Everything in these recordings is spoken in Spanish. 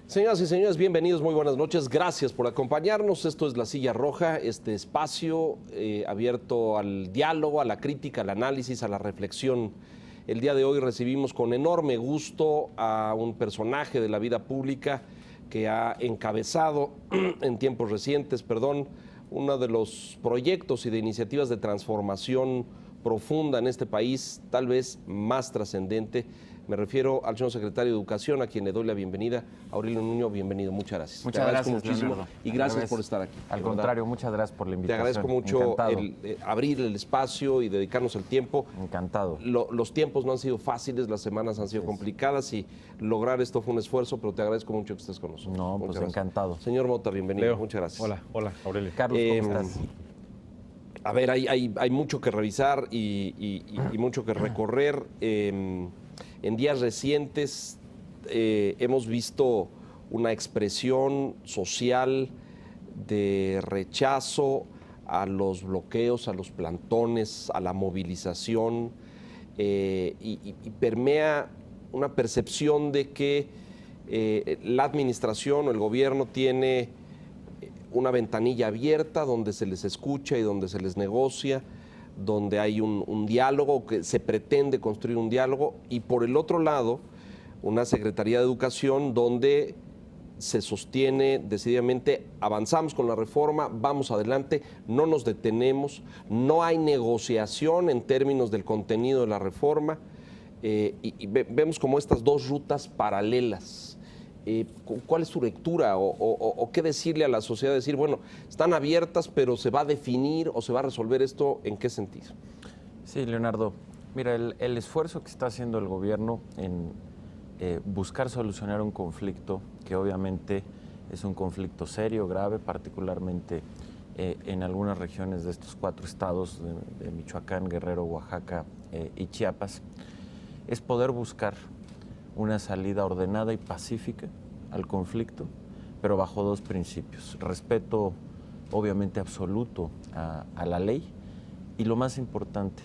Señoras y señores, bienvenidos, muy buenas noches. Gracias por acompañarnos. Esto es La Silla Roja, este espacio abierto al diálogo, a la crítica, al análisis, a la reflexión. El día de hoy recibimos con enorme gusto a un personaje de la vida pública que ha encabezado en tiempos recientes, uno de los proyectos y de iniciativas de transformación profunda en este país, tal vez más trascendente. Me refiero al señor secretario de Educación, a quien le doy la bienvenida. Aurelio Nuño, bienvenido, muchas gracias. Muchas gracias, muchísimo, Leonardo. y gracias por estar aquí. Al contrario, muchas gracias por la Te invitación. agradezco mucho Encantado. abrir el espacio y dedicarnos el tiempo. Encantado. Los tiempos no han sido fáciles, las semanas han sido complicadas y lograr esto fue un esfuerzo, pero te agradezco mucho que estés con nosotros. No, Muchas pues gracias. encantado. Señor Mota, bienvenido. Leo. Muchas gracias. Hola, Aurelio. Carlos, ¿cómo estás? A ver, hay mucho que revisar y mucho que recorrer. En días recientes hemos visto una expresión social de rechazo a los bloqueos, a los plantones, a la movilización, y permea una percepción de que la administración o el gobierno tiene una ventanilla abierta donde se les escucha y donde se les negocia, donde hay un diálogo, que se pretende construir un diálogo, y por el otro lado, una Secretaría de Educación donde se sostiene decididamente, avanzamos con la reforma, vamos adelante, no nos detenemos, no hay negociación en términos del contenido de la reforma, y vemos como estas dos rutas paralelas. ¿Cuál es tu lectura o qué decirle a la sociedad? Decir, bueno, están abiertas, pero ¿se va a definir o se va a resolver esto? ¿En qué sentido? Sí, Leonardo. Mira, el esfuerzo que está haciendo el gobierno en buscar solucionar un conflicto que obviamente es un conflicto serio, grave, particularmente en algunas regiones de estos 4 estados, de Michoacán, Guerrero, Oaxaca y Chiapas, es poder buscar una salida ordenada y pacífica al conflicto, pero bajo 2 principios: respeto obviamente absoluto a la ley y, lo más importante,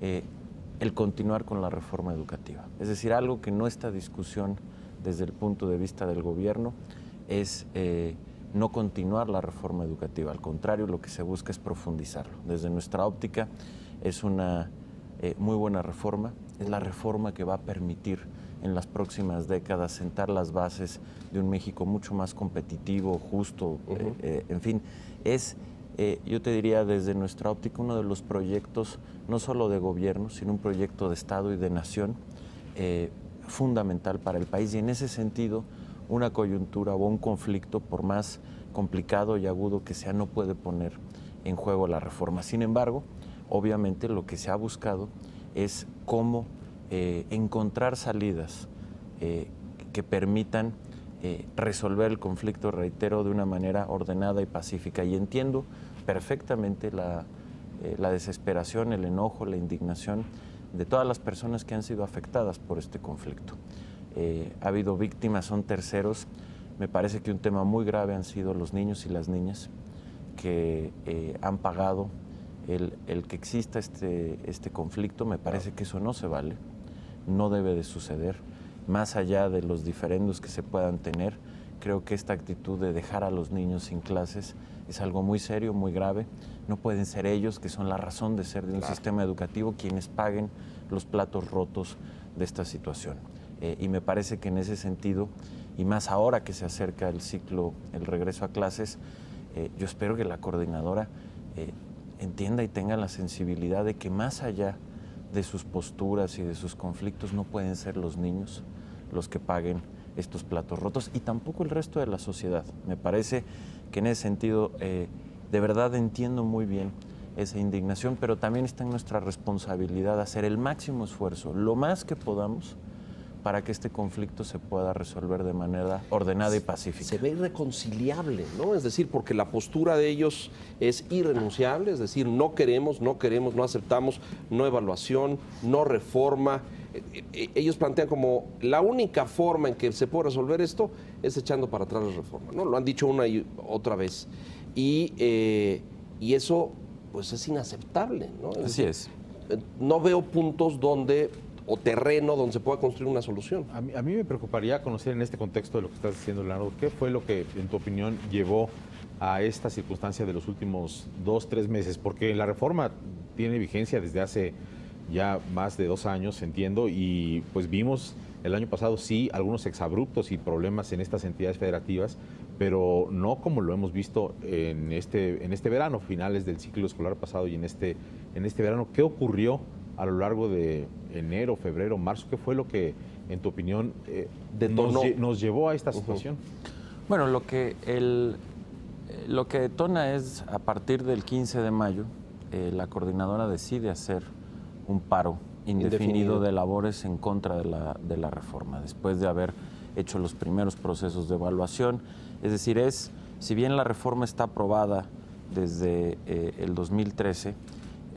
el continuar con la reforma educativa. Es decir, algo que no está en discusión desde el punto de vista del gobierno es no continuar la reforma educativa. Al contrario, lo que se busca es profundizarlo. Desde nuestra óptica es una muy buena reforma, es la reforma que va a permitir en las próximas décadas sentar las bases de un México mucho más competitivo, justo, en fin, es, yo te diría desde nuestra óptica, uno de los proyectos no solo de gobierno, sino un proyecto de Estado y de nación fundamental para el país, y en ese sentido una coyuntura o un conflicto, por más complicado y agudo que sea, no puede poner en juego la reforma. Sin embargo, obviamente lo que se ha buscado es cómo encontrar salidas que permitan resolver el conflicto, reitero, de una manera ordenada y pacífica. Y entiendo perfectamente la desesperación, el enojo, la indignación de todas las personas que han sido afectadas por este conflicto. Ha habido víctimas, son terceros. Me parece que un tema muy grave han sido los niños y las niñas que han pagado el que exista este conflicto. Me parece que eso no se vale, no debe de suceder. Más allá de los diferendos que se puedan tener, creo que esta actitud de dejar a los niños sin clases es algo muy serio, muy grave. No pueden ser ellos, que son la razón de ser de un sistema educativo, quienes paguen los platos rotos de esta situación. Y me parece que en ese sentido, y más ahora que se acerca el ciclo, el regreso a clases, yo espero que la coordinadora entienda y tenga la sensibilidad de que más allá de sus posturas y de sus conflictos no pueden ser los niños los que paguen estos platos rotos, y tampoco el resto de la sociedad. Me parece que en ese sentido de verdad entiendo muy bien esa indignación, pero también está en nuestra responsabilidad hacer el máximo esfuerzo, lo más que podamos, para que este conflicto se pueda resolver de manera ordenada y pacífica. Se ve irreconciliable, ¿no? Es decir, porque la postura de ellos es irrenunciable, es decir, no queremos, no aceptamos, no evaluación, no reforma. Ellos plantean como la única forma en que se puede resolver esto es echando para atrás la reforma, ¿no? Lo han dicho una y otra vez. Y eso, pues, es inaceptable, ¿no? Así es. No veo puntos donde o terreno donde se pueda construir una solución. A mí me preocuparía conocer en este contexto de lo que estás diciendo, Leonardo, ¿qué fue lo que, en tu opinión, llevó a esta circunstancia de los últimos 2-3 meses? Porque la reforma tiene vigencia desde hace ya más de 2 años, entiendo, y pues vimos el año pasado, sí, algunos exabruptos y problemas en estas entidades federativas, pero no como lo hemos visto en este verano, finales del ciclo escolar pasado y en este verano. ¿Qué ocurrió a lo largo de enero, febrero, marzo? ¿Qué fue lo que, en tu opinión, nos llevó a esta situación? Bueno, lo que detona es, a partir del 15 de mayo, la coordinadora decide hacer un paro indefinido de labores en contra de la reforma, después de haber hecho los primeros procesos de evaluación. Es decir, si bien la reforma está aprobada desde el 2013,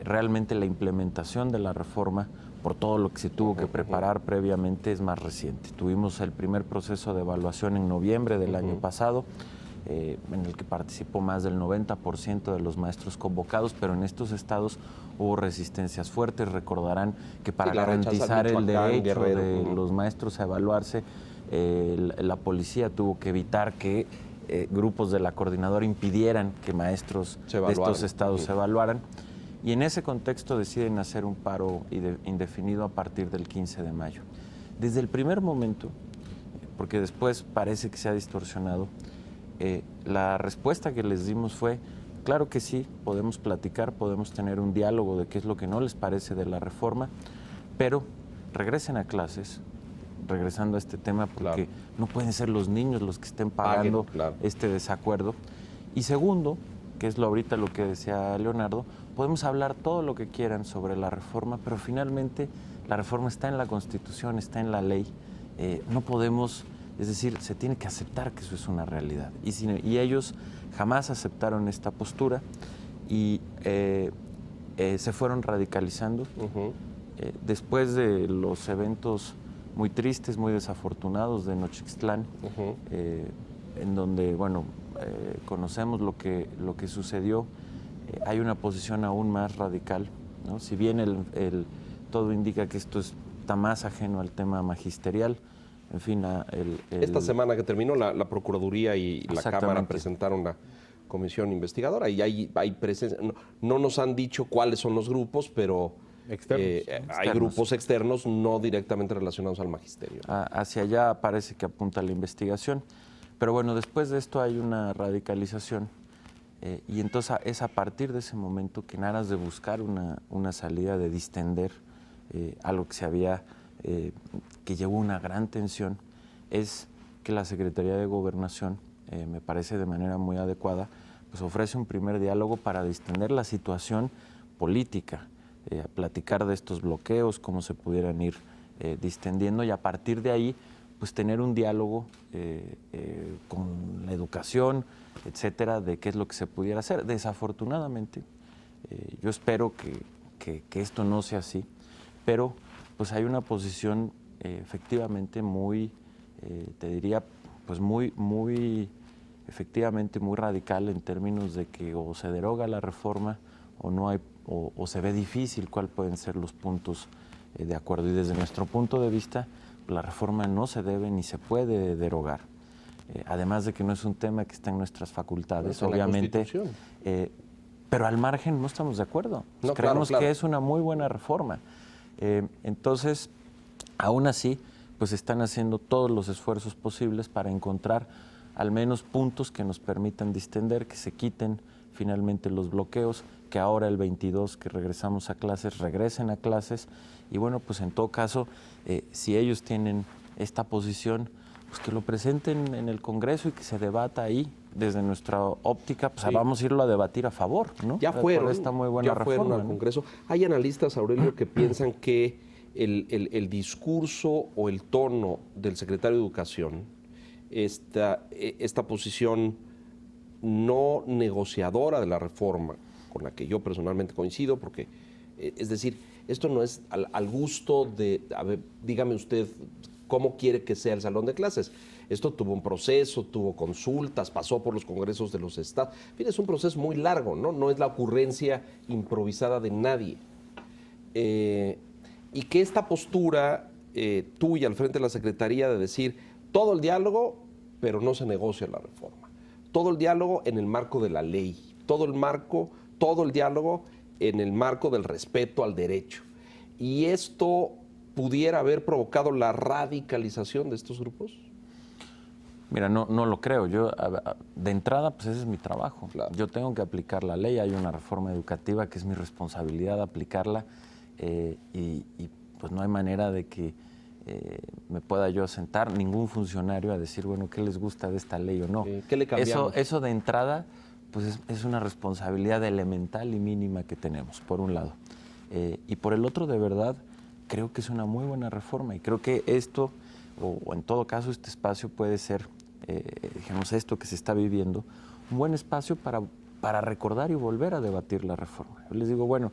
realmente la implementación de la reforma, por todo lo que se tuvo que preparar previamente, es más reciente. Tuvimos el primer proceso de evaluación en noviembre del año pasado, en el que participó más del 90% de los maestros convocados, pero en estos estados hubo resistencias fuertes. Recordarán que para garantizar el derecho de los maestros a evaluarse, la policía tuvo que evitar que grupos de la coordinadora impidieran que maestros de estos estados se evaluaran. Y en ese contexto deciden hacer un paro indefinido a partir del 15 de mayo. Desde el primer momento, porque después parece que se ha distorsionado, la respuesta que les dimos fue: claro que sí, podemos platicar, podemos tener un diálogo de qué es lo que no les parece de la reforma, pero regresen a clases, regresando a este tema, porque no pueden ser los niños los que estén pagando este desacuerdo. Y segundo, que es ahorita lo que decía Leonardo, podemos hablar todo lo que quieran sobre la reforma, pero finalmente la reforma está en la Constitución, está en la ley. No podemos, es decir, se tiene que aceptar que eso es una realidad. Y ellos jamás aceptaron esta postura y se fueron radicalizando. Después de los eventos muy tristes, muy desafortunados de Nochixtlán, en donde, bueno, conocemos lo que sucedió, hay una posición aún más radical, ¿no? Si bien todo indica que esto está más ajeno al tema magisterial, en fin. Esta semana que terminó, la Procuraduría y la Cámara presentaron la comisión investigadora y hay presencia. No nos han dicho cuáles son los grupos, pero hay grupos externos no directamente relacionados al magisterio. Hacia allá parece que apunta la investigación. Pero bueno, después de esto hay una radicalización y entonces es a partir de ese momento que, en aras de buscar una salida, de distender algo que se había, que llevó una gran tensión, es que la Secretaría de Gobernación, me parece de manera muy adecuada, pues ofrece un primer diálogo para distender la situación política, a platicar de estos bloqueos, cómo se pudieran ir distendiendo, y a partir de ahí pues tener un diálogo con la educación, etcétera, de qué es lo que se pudiera hacer. Desafortunadamente, yo espero que esto no sea así, pero pues hay una posición efectivamente muy, te diría, pues muy efectivamente muy radical, en términos de que o se deroga la reforma o no hay, o se ve difícil cuáles pueden ser los puntos de acuerdo. Y desde nuestro punto de vista, la reforma no se debe ni se puede derogar. Además de que no es un tema que está en nuestras facultades, obviamente, pero al margen no estamos de acuerdo. Creemos que es una muy buena reforma. Entonces, aún así, pues están haciendo todos los esfuerzos posibles para encontrar al menos puntos que nos permitan distender, que se quiten finalmente los bloqueos, que ahora el 22 que regresamos a clases, regresen a clases. Y bueno, pues en todo caso, si ellos tienen esta posición, pues que lo presenten en el Congreso y que se debata ahí. Desde nuestra óptica, pues vamos a irlo a debatir a favor, ¿no? Ya fueron, esta muy buena fueron reforma, al Congreso. Hay analistas, Aurelio, que piensan que el discurso o el tono del secretario de Educación, esta posición no negociadora de la reforma, con la que yo personalmente coincido, porque, es decir, esto no es al gusto de, a ver, dígame usted cómo quiere que sea el salón de clases. Esto tuvo un proceso, tuvo consultas, pasó por los congresos de los estados. En fin, es un proceso muy largo, ¿no? No es la ocurrencia improvisada de nadie. y que esta postura tuya al frente de la Secretaría de decir todo el diálogo, pero no se negocia la reforma. Todo el diálogo en el marco de la ley, todo el diálogo en el marco del respeto al derecho. Y esto pudiera haber provocado la radicalización de estos grupos. Mira, no lo creo. Yo, de entrada, pues ese es mi trabajo. Claro. Yo tengo que aplicar la ley. Hay una reforma educativa que es mi responsabilidad aplicarla y pues no hay manera de que me pueda yo sentar, ningún funcionario, a decir, bueno, ¿qué les gusta de esta ley o no? ¿Qué le cambiamos? Eso de entrada, pues es una responsabilidad elemental y mínima que tenemos, por un lado. Y por el otro, de verdad, creo que es una muy buena reforma y creo que esto, o en todo caso este espacio puede ser, digamos, esto que se está viviendo, un buen espacio para recordar y volver a debatir la reforma. Yo les digo, bueno,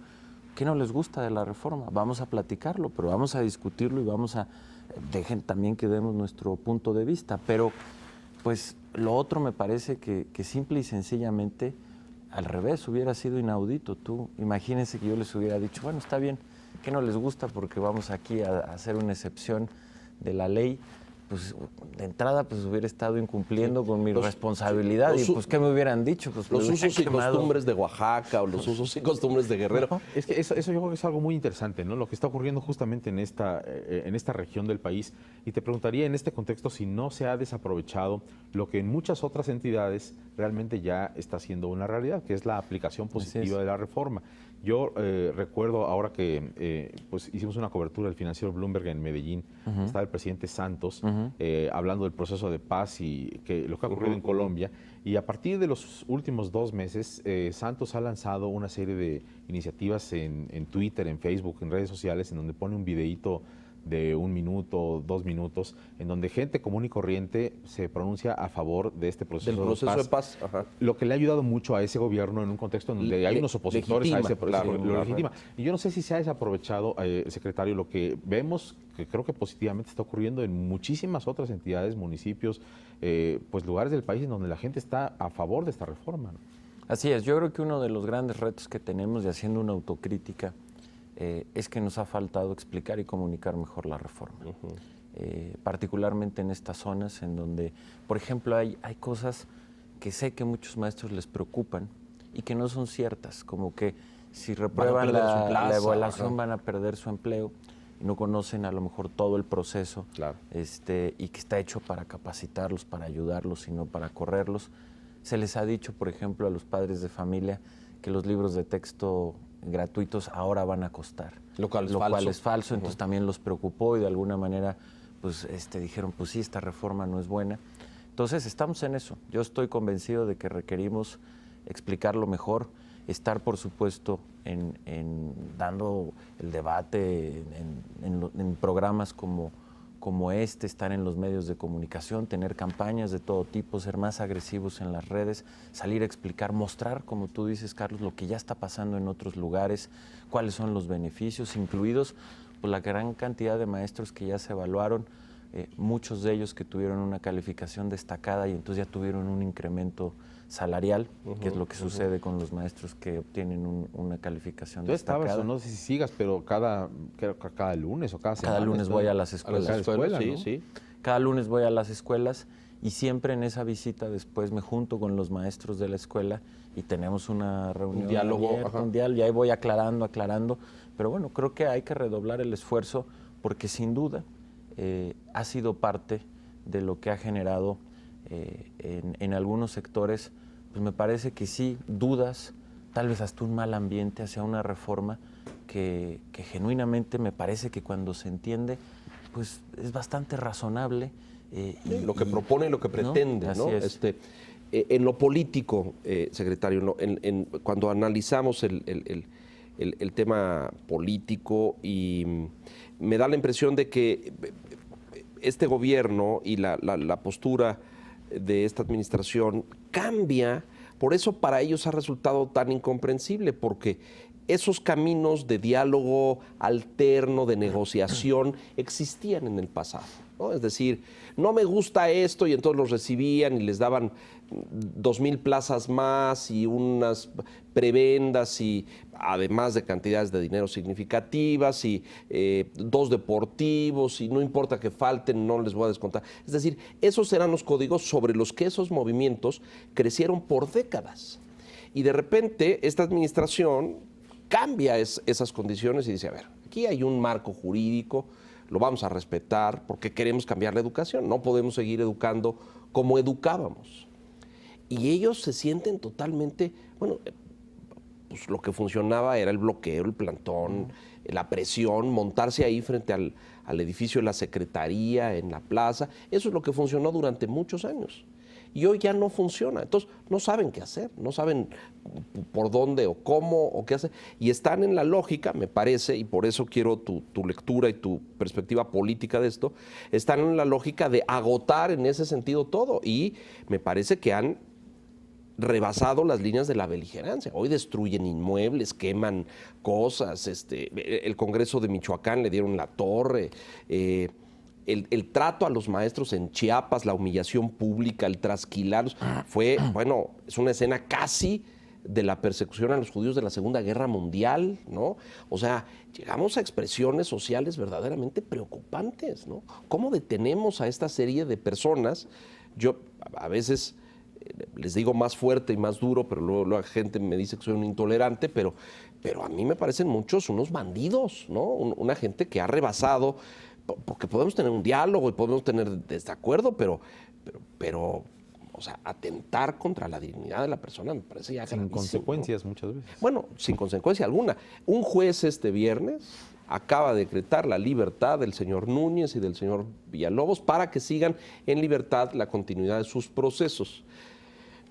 ¿qué no les gusta de la reforma? Vamos a platicarlo, pero vamos a discutirlo y dejen también que demos nuestro punto de vista. Pero, pues, lo otro me parece que simple y sencillamente, al revés, hubiera sido inaudito. Tú, imagínense que yo les hubiera dicho, bueno, está bien, ¿qué no les gusta? Porque vamos aquí a hacer una excepción de la ley. Pues de entrada pues hubiera estado incumpliendo con mi responsabilidad y pues ¿qué me hubieran dicho? Pues los usos y costumbres de Oaxaca o los usos y costumbres de Guerrero. No, es que eso yo creo que es algo muy interesante, ¿no? Lo que está ocurriendo justamente en esta región del país. Y te preguntaría en este contexto si no se ha desaprovechado lo que en muchas otras entidades realmente ya está siendo una realidad, que es la aplicación positiva de la reforma. Yo recuerdo ahora que pues hicimos una cobertura del financiero Bloomberg en Medellín, estaba el presidente Santos hablando del proceso de paz y lo que ha ocurrido en Colombia, y a partir de los últimos 2 meses Santos ha lanzado una serie de iniciativas en Twitter, en Facebook, en redes sociales, en donde pone un videíto de 1 minuto, 2 minutos, en donde gente común y corriente se pronuncia a favor de este proceso, de paz. Ajá. Lo que le ha ayudado mucho a ese gobierno en un contexto en donde hay unos opositores a ese proceso, lo legitima. Y yo no sé si se ha desaprovechado, secretario, lo que vemos, que creo que positivamente está ocurriendo en muchísimas otras entidades, municipios, pues lugares del país en donde la gente está a favor de esta reforma, ¿no? Así es, yo creo que uno de los grandes retos que tenemos, y haciendo una autocrítica, es que nos ha faltado explicar y comunicar mejor la reforma. Particularmente en estas zonas en donde, por ejemplo, hay cosas que sé que muchos maestros les preocupan y que no son ciertas, como que si reprueban la evaluación van a perder su empleo y no conocen a lo mejor todo el proceso, claro. Y que está hecho para capacitarlos, para ayudarlos y no para correrlos. Se les ha dicho, por ejemplo, a los padres de familia que los libros de texto gratuitos ahora van a costar. Lo cual es falso, entonces también los preocupó y de alguna manera pues dijeron, pues sí, esta reforma no es buena. Entonces estamos en eso. Yo estoy convencido de que requerimos explicarlo mejor, estar por supuesto dando el debate en programas como este, estar en los medios de comunicación, tener campañas de todo tipo, ser más agresivos en las redes, salir a explicar, mostrar, como tú dices, Carlos, lo que ya está pasando en otros lugares, cuáles son los beneficios, incluidos pues, la gran cantidad de maestros que ya se evaluaron, muchos de ellos que tuvieron una calificación destacada y entonces ya tuvieron un incremento salarial, que es lo que sucede con los maestros que obtienen una calificación destacada. Estabas, no sé si sigas, pero cada lunes o cada semana. Cada lunes voy a las escuelas. A las escuelas, ¿no? sí. Cada lunes voy a las escuelas y siempre en esa visita después me junto con los maestros de la escuela y tenemos una reunión, un diálogo, abierta, un diálogo, y ahí voy aclarando, pero bueno, creo que hay que redoblar el esfuerzo porque sin duda ha sido parte de lo que ha generado en algunos sectores, pues me parece que sí, dudas, tal vez hasta un mal ambiente hacia una reforma que genuinamente me parece que cuando se entiende, pues es bastante razonable. Lo que propone y lo que pretende, ¿no? Así es. En lo político, secretario, cuando analizamos el tema político, y me da la impresión de que este gobierno y la postura de esta administración cambia, por eso para ellos ha resultado tan incomprensible, porque esos caminos de diálogo alterno, de negociación, existían en el pasado. ¿no? Es decir, no me gusta esto y entonces los recibían y les daban 2,000 plazas más y unas prebendas y además de cantidades de dinero significativas y 2 deportivos y no importa que falten, no les voy a descontar. Es decir, esos eran los códigos sobre los que esos movimientos crecieron por décadas. Y de repente esta administración cambia esas condiciones y dice, a ver, aquí hay un marco jurídico, lo vamos a respetar porque queremos cambiar la educación, no podemos seguir educando como educábamos. Y ellos se sienten totalmente, bueno, pues lo que funcionaba era el bloqueo, el plantón, la presión, montarse ahí frente al edificio de la Secretaría, en la plaza, eso es lo que funcionó durante muchos años. Y hoy ya no funciona. Entonces, no saben qué hacer, no saben por dónde o cómo o qué hacer. Y están en la lógica, me parece, y por eso quiero tu lectura y tu perspectiva política de esto, están en la lógica de agotar en ese sentido todo. Y me parece que han rebasado las líneas de la beligerancia. Hoy destruyen inmuebles, queman cosas. El Congreso de Michoacán le dieron la torre. El trato a los maestros en Chiapas, la humillación pública, el trasquilarlos, fue, bueno, es una escena casi de la persecución a los judíos de la Segunda Guerra Mundial, ¿no? O sea, llegamos a expresiones sociales verdaderamente preocupantes, ¿no? ¿Cómo detenemos a esta serie de personas? Yo a veces les digo más fuerte y más duro, pero luego la gente me dice que soy un intolerante, pero a mí me parecen muchos unos bandidos, ¿no? Una gente que ha rebasado, porque podemos tener un diálogo y podemos tener desacuerdo, pero o sea, atentar contra la dignidad de la persona me parece ya sin gravísimo, consecuencias, ¿no? muchas veces. Bueno, sin consecuencia alguna. Un juez este viernes acaba de decretar la libertad del señor Núñez y del señor Villalobos para que sigan en libertad la continuidad de sus procesos.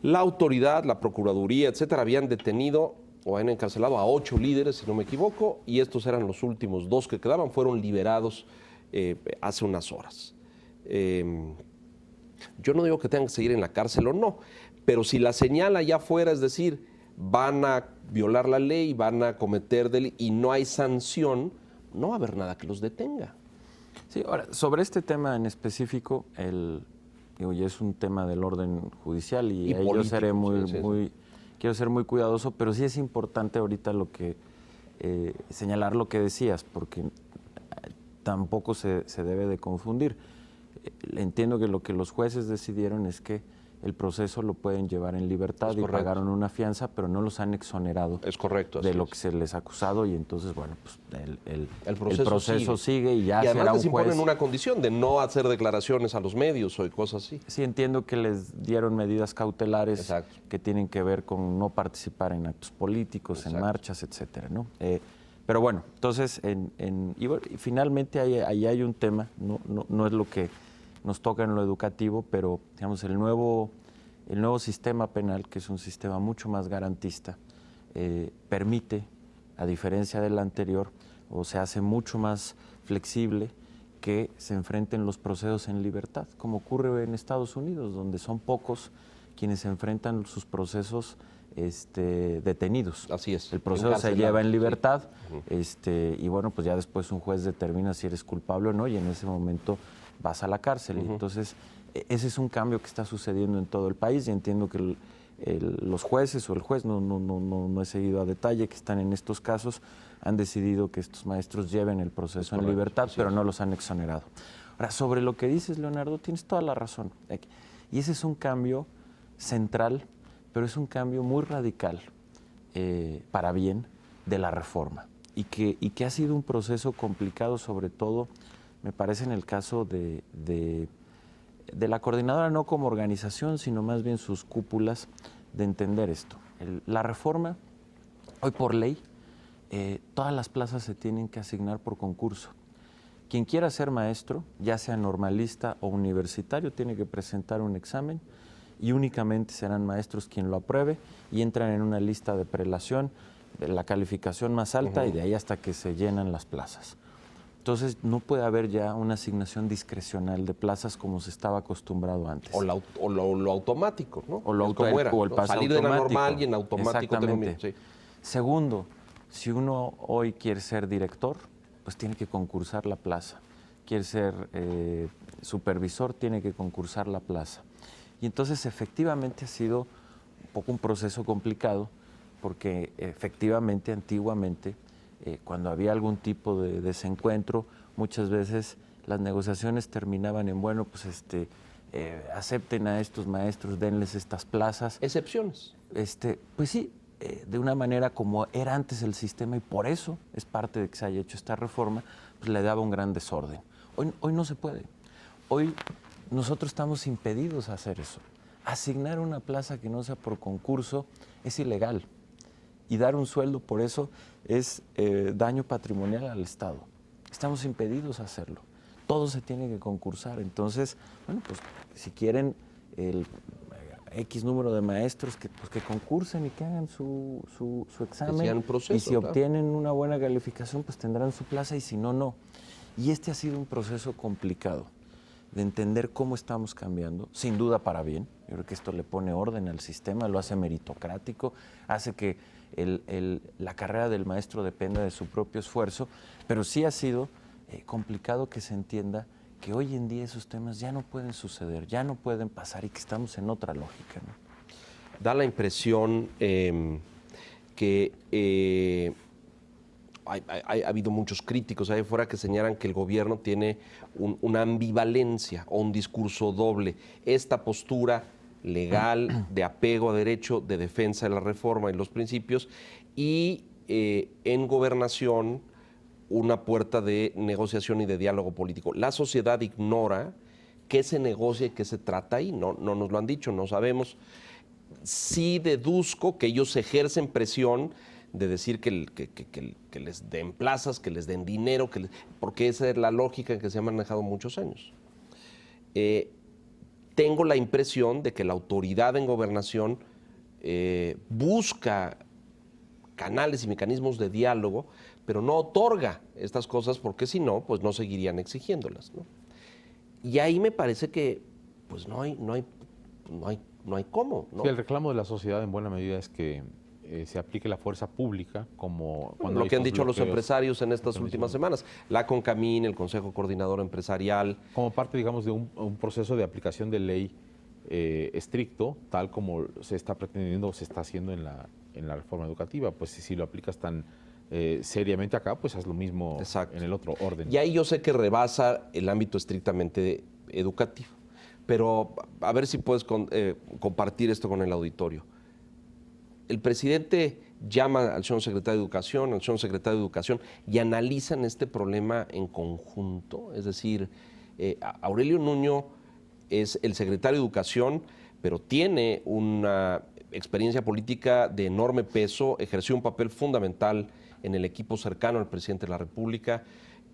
La autoridad, la Procuraduría, etcétera, habían detenido o han encarcelado a 8 líderes, si no me equivoco, y estos eran los últimos 2 que quedaban, fueron liberados hace unas horas. Yo no digo que tengan que seguir en la cárcel o no, pero si la señal allá afuera, es decir, van a violar la ley, van a cometer delito y no hay sanción, no va a haber nada que los detenga. Sí, ahora, sobre este tema en específico, y es un tema del orden judicial y ahí yo seré quiero ser muy cuidadoso, pero sí es importante ahorita señalar lo que decías, porque tampoco se debe de confundir. Entiendo que lo que los jueces decidieron es que el proceso lo pueden llevar en libertad y pagaron una fianza, pero no los han exonerado de lo que se les ha acusado y entonces, bueno, pues el proceso sigue y ya y además será les un juez. imponen una condición de no hacer declaraciones a los medios o cosas así. Sí, entiendo que les dieron medidas cautelares que tienen que ver con no participar en actos políticos, en marchas, etcétera, ¿no? Pero bueno, entonces, y finalmente ahí hay un tema, no es lo que nos toca en lo educativo, pero digamos el nuevo sistema penal, que es un sistema mucho más garantista, permite, a diferencia del anterior, o se hace mucho más flexible que se enfrenten los procesos en libertad, como ocurre en Estados Unidos, donde son pocos quienes se enfrentan sus procesos detenidos. Así es. El proceso se lleva en libertad, y bueno, pues ya después un juez determina si eres culpable o no, y en ese momento vas a la cárcel. Y entonces, ese es un cambio que está sucediendo en todo el país, y entiendo que los jueces o el juez, no he seguido a detalle, que están en estos casos, han decidido que estos maestros lleven el proceso en libertad, pero no los han exonerado. Ahora, sobre lo que dices, Leonardo, tienes toda la razón. Y ese es un cambio central, pero es un cambio muy radical, para bien, de la reforma. Y que ha sido un proceso complicado, sobre todo, me parece, en el caso de la coordinadora, no como organización, sino más bien sus cúpulas, de entender esto. La reforma, hoy por ley, todas las plazas se tienen que asignar por concurso. Quien quiera ser maestro, ya sea normalista o universitario, tiene que presentar un examen y únicamente serán maestros quien lo apruebe y entran en una lista de prelación de la calificación más alta y de ahí hasta que se llenan las plazas. Entonces, no puede haber ya una asignación discrecional de plazas como se estaba acostumbrado antes. O lo automático, ¿no? O el pase salir automático. de la normal y en automático. Exactamente. Segundo, si uno hoy quiere ser director, pues tiene que concursar la plaza. quiere ser supervisor, tiene que concursar la plaza. Y entonces efectivamente ha sido un poco un proceso complicado, porque efectivamente, antiguamente, cuando había algún tipo de desencuentro, muchas veces las negociaciones terminaban en, bueno, pues acepten a estos maestros, denles estas plazas. Excepciones. Pues sí, de una manera como era antes el sistema, y por eso es parte de que se haya hecho esta reforma, pues le daba un gran desorden. Hoy no se puede. Hoy nosotros estamos impedidos a hacer eso. Asignar una plaza que no sea por concurso es ilegal. Y dar un sueldo por eso es daño patrimonial al Estado. Estamos impedidos a hacerlo. Todo se tiene que concursar. Entonces, bueno, pues si quieren el X número de maestros que concursen y que hagan su examen. Proceso, y si obtienen una buena calificación, pues tendrán su plaza, y si no, no. Y ha sido un proceso complicado de entender cómo estamos cambiando, sin duda para bien. Yo creo que esto le pone orden al sistema, lo hace meritocrático, hace que la carrera del maestro dependa de su propio esfuerzo, pero sí ha sido complicado que se entienda que hoy en día esos temas ya no pueden suceder, ya no pueden pasar, y que estamos en otra lógica, ¿no? Da la impresión que ha habido muchos críticos ahí afuera que señalan que el gobierno tiene una ambivalencia o un discurso doble. Esta postura legal de apego a derecho, de defensa de la reforma y los principios, y en gobernación una puerta de negociación y de diálogo político. La sociedad ignora qué se negocia y qué se trata ahí. No nos lo han dicho, no sabemos. Sí deduzco que ellos ejercen presión de decir que les den plazas, que les den dinero, porque esa es la lógica que se ha manejado muchos años. Tengo la impresión de que la autoridad en gobernación busca canales y mecanismos de diálogo, pero no otorga estas cosas, porque si no, pues no seguirían exigiéndolas, ¿no? Y ahí me parece que pues no hay cómo, ¿no? Sí, el reclamo de la sociedad en buena medida es que se aplique la fuerza pública, como cuando lo que han dicho los empresarios en estas últimas semanas, la CONCAMIN, el Consejo Coordinador Empresarial. Como parte, digamos, de un proceso de aplicación de ley estricto, tal como se está pretendiendo o se está haciendo en la reforma educativa. Pues si lo aplicas tan seriamente acá, pues haz lo mismo. Exacto. En el otro orden. Y ahí yo sé que rebasa el ámbito estrictamente educativo, pero a ver si puedes compartir esto con el auditorio. El presidente llama al señor secretario de Educación, al señor secretario de Educación, y analizan este problema en conjunto. Es decir, Aurelio Nuño es el secretario de Educación, pero tiene una experiencia política de enorme peso, ejerció un papel fundamental en el equipo cercano al presidente de la República,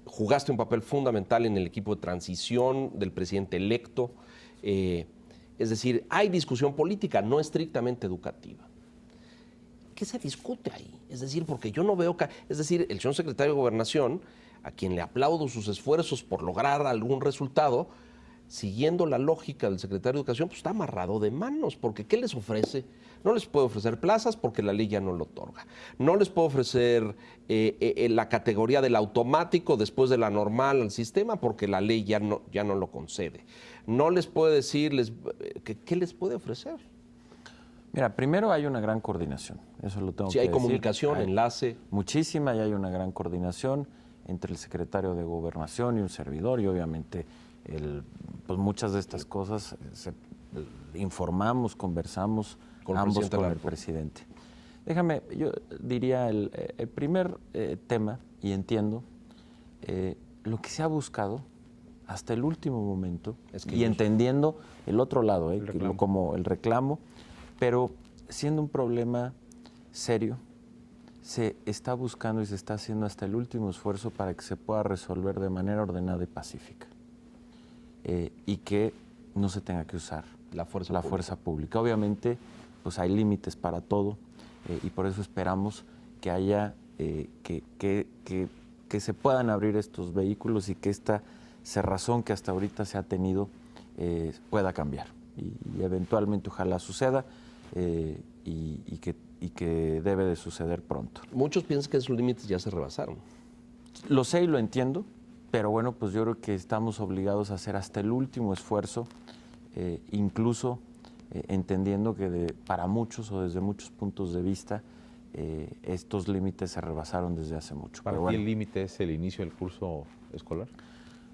jugaste un papel fundamental en el equipo de transición del presidente electo. Es decir, hay discusión política, no estrictamente educativa. ¿Qué se discute ahí? Es decir, porque yo no veo... Es decir, el señor secretario de Gobernación, a quien le aplaudo sus esfuerzos por lograr algún resultado, siguiendo la lógica del secretario de Educación, pues está amarrado de manos, porque ¿qué les ofrece? No les puede ofrecer plazas porque la ley ya no lo otorga. No les puede ofrecer la categoría del automático después de la normal al sistema porque la ley ya no lo concede. No les puede decir, ¿qué les puede ofrecer? Mira, primero hay una gran coordinación, eso lo tengo que decir. Sí, hay comunicación, enlace. Muchísima, y hay una gran coordinación entre el secretario de Gobernación y un servidor, y obviamente pues muchas de estas cosas informamos, conversamos ambos con el presidente. Déjame, yo diría el primer tema, y entiendo, lo que se ha buscado hasta el último momento, y entendiendo el otro lado, como el reclamo, pero siendo un problema serio, se está buscando y se está haciendo hasta el último esfuerzo para que se pueda resolver de manera ordenada y pacífica, y que no se tenga que usar la fuerza pública. Obviamente, pues hay límites para todo, y por eso esperamos que haya, que se puedan abrir estos vehículos y que esta cerrazón que hasta ahorita se ha tenido pueda cambiar. Y eventualmente ojalá suceda, y que debe de suceder pronto. Muchos piensan que esos límites ya se rebasaron. Lo sé y lo entiendo, Pero bueno, pues yo creo que estamos obligados a hacer hasta el último esfuerzo, incluso entendiendo que para muchos o desde muchos puntos de vista estos límites se rebasaron desde hace mucho. ¿Para Pero ti bueno, el límite es el inicio del curso escolar?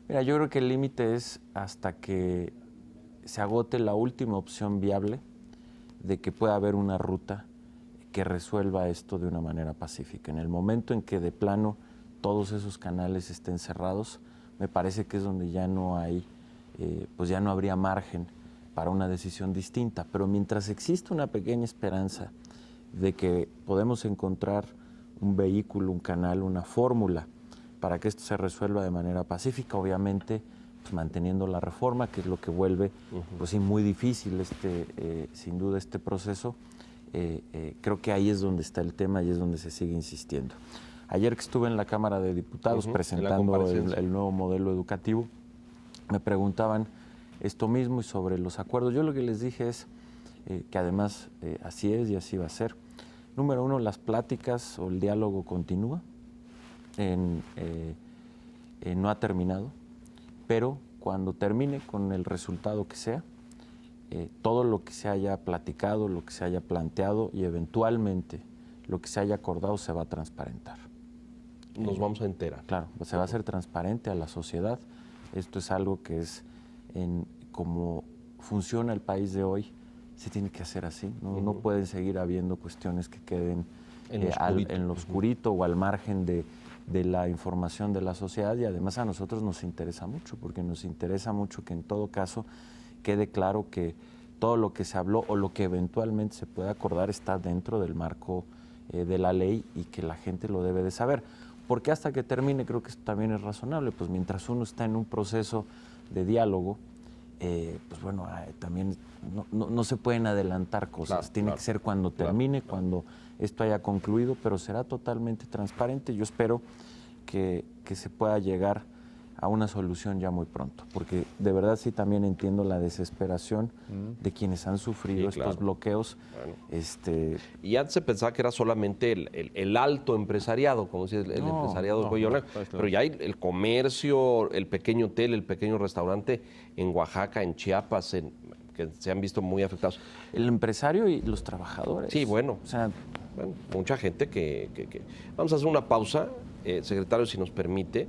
mira, yo creo que el límite es hasta que se agote la última opción viable de que pueda haber una ruta que resuelva esto de una manera pacífica. En el momento en que de plano todos esos canales estén cerrados, me parece que es donde ya no hay, pues ya no habría margen para una decisión distinta. Pero mientras exista una pequeña esperanza de que podemos encontrar un vehículo, un canal, una fórmula para que esto se resuelva de manera pacífica, obviamente pues manteniendo la reforma, que es lo que vuelve pues sí, muy difícil sin duda este proceso. Creo que ahí es donde está el tema y es donde se sigue insistiendo. Ayer que estuve en la Cámara de Diputados presentando el nuevo modelo educativo, me preguntaban esto mismo y sobre los acuerdos. Yo lo que les dije es que además así es y así va a ser. Número uno, las pláticas o el diálogo continúa, no ha terminado, pero cuando termine con el resultado que sea, todo lo que se haya platicado, lo que se haya planteado y eventualmente lo que se haya acordado se va a transparentar. Nos vamos a enterar. Claro, se va a hacer transparente a la sociedad. Esto es algo que es, como funciona el país de hoy, se tiene que hacer así. No pueden seguir habiendo cuestiones que queden en lo oscurito o al margen de la información de la sociedad, y además a nosotros nos interesa mucho, porque nos interesa mucho que en todo caso quede claro que todo lo que se habló o lo que eventualmente se pueda acordar está dentro del marco de la ley y que la gente lo debe de saber. Porque hasta que termine, creo que esto también es razonable, pues mientras uno está en un proceso de diálogo, pues bueno, también no se pueden adelantar cosas. Claro, Tiene que ser cuando termine, cuando esto haya concluido, pero será totalmente transparente. Yo espero que se pueda llegar a una solución ya muy pronto, porque de verdad sí también entiendo la desesperación de quienes han sufrido estos bloqueos. Bueno. Y antes se pensaba que era solamente el alto empresariado, como decía el empresariado del cuello blanco, pero ya hay el comercio, el pequeño hotel, el pequeño restaurante en Oaxaca, en Chiapas, que se han visto muy afectados. El empresario y los trabajadores. Sí, bueno. O sea, mucha gente que... Vamos a hacer una pausa, secretario, si nos permite.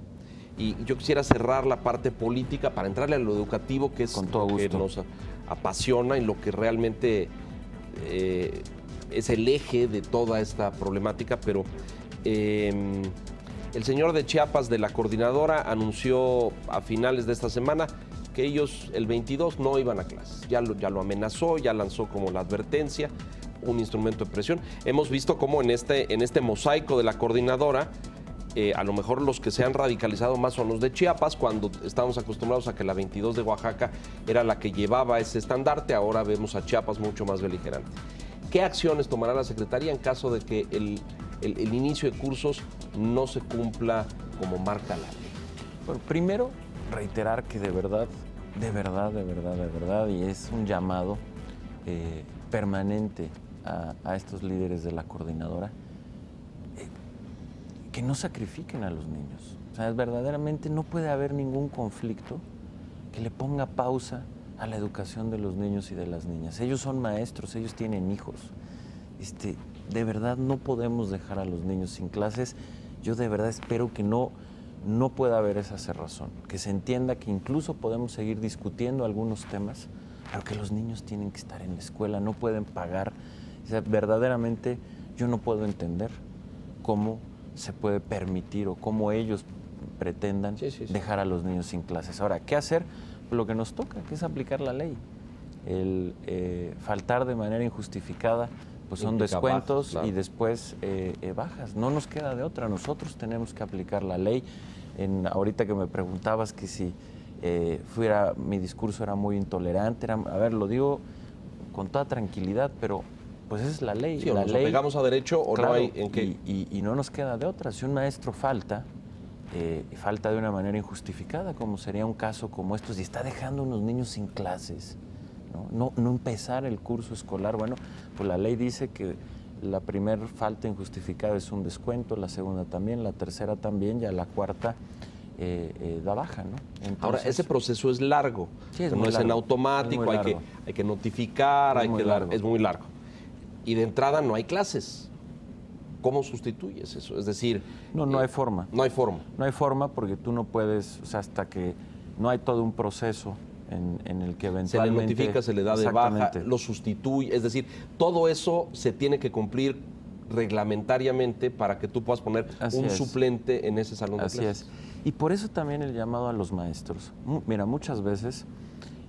Y yo quisiera cerrar la parte política para entrarle a lo educativo, que es lo que nos apasiona y lo que realmente es el eje de toda esta problemática. Pero el señor de Chiapas, de la coordinadora, anunció a finales de esta semana que ellos el 22 no iban a clases. Ya lo amenazó, ya lanzó como la advertencia, un instrumento de presión. Hemos visto cómo en este mosaico de la coordinadora, a lo mejor los que se han radicalizado más son los de Chiapas, cuando estábamos acostumbrados a que la 22 de Oaxaca era la que llevaba ese estandarte. Ahora vemos a Chiapas mucho más beligerante. ¿Qué acciones tomará la Secretaría en caso de que el inicio de cursos no se cumpla como marca la ley? Bueno, primero, reiterar que de verdad, y es un llamado permanente a estos líderes de la coordinadora, que no sacrifiquen a los niños. O sea, verdaderamente no puede haber ningún conflicto que le ponga pausa a la educación de los niños y de las niñas. Ellos son maestros, ellos tienen hijos. De verdad no podemos dejar a los niños sin clases. Yo de verdad espero que no pueda haber esa cerrazón, que se entienda que incluso podemos seguir discutiendo algunos temas, pero que los niños tienen que estar en la escuela, no pueden pagar. O sea, verdaderamente yo no puedo entender cómo se puede permitir o cómo ellos pretendan dejar a los niños sin clases. Ahora, ¿qué hacer? Lo que nos toca, que es aplicar la ley. El faltar de manera injustificada, pues son descuentos claro. Y después bajas. No nos queda de otra. Nosotros tenemos que aplicar la ley. Ahorita que me preguntabas que si mi discurso era muy intolerante, a ver, lo digo con toda tranquilidad, pero pues esa es la ley. Sí, o nos apegamos a derecho o claro, no hay en qué. Y no nos queda de otra. Si un maestro falta de una manera injustificada, como sería un caso como estos, y está dejando a unos niños sin clases, no empezar el curso escolar, bueno, pues la ley dice que la primera falta injustificada es un descuento, la segunda también, la tercera también, y a la cuarta da baja, ¿no? Ahora, ese proceso es largo, Sí, es no muy es largo, en automático, es muy largo. hay que notificar, Es muy largo. es muy largo. Y de entrada no hay clases. ¿Cómo sustituyes eso? Es decir... No hay forma. No hay forma. No hay forma porque tú no puedes, o sea, hasta que no hay todo un proceso en el que eventualmente... Se le notifica, se le da de baja, Exactamente. lo sustituye. Es decir, todo eso se tiene que cumplir reglamentariamente para que tú puedas poner Así un es. suplente en ese salón de Así clases. es. Y por eso también el llamado a los maestros. Mira, muchas veces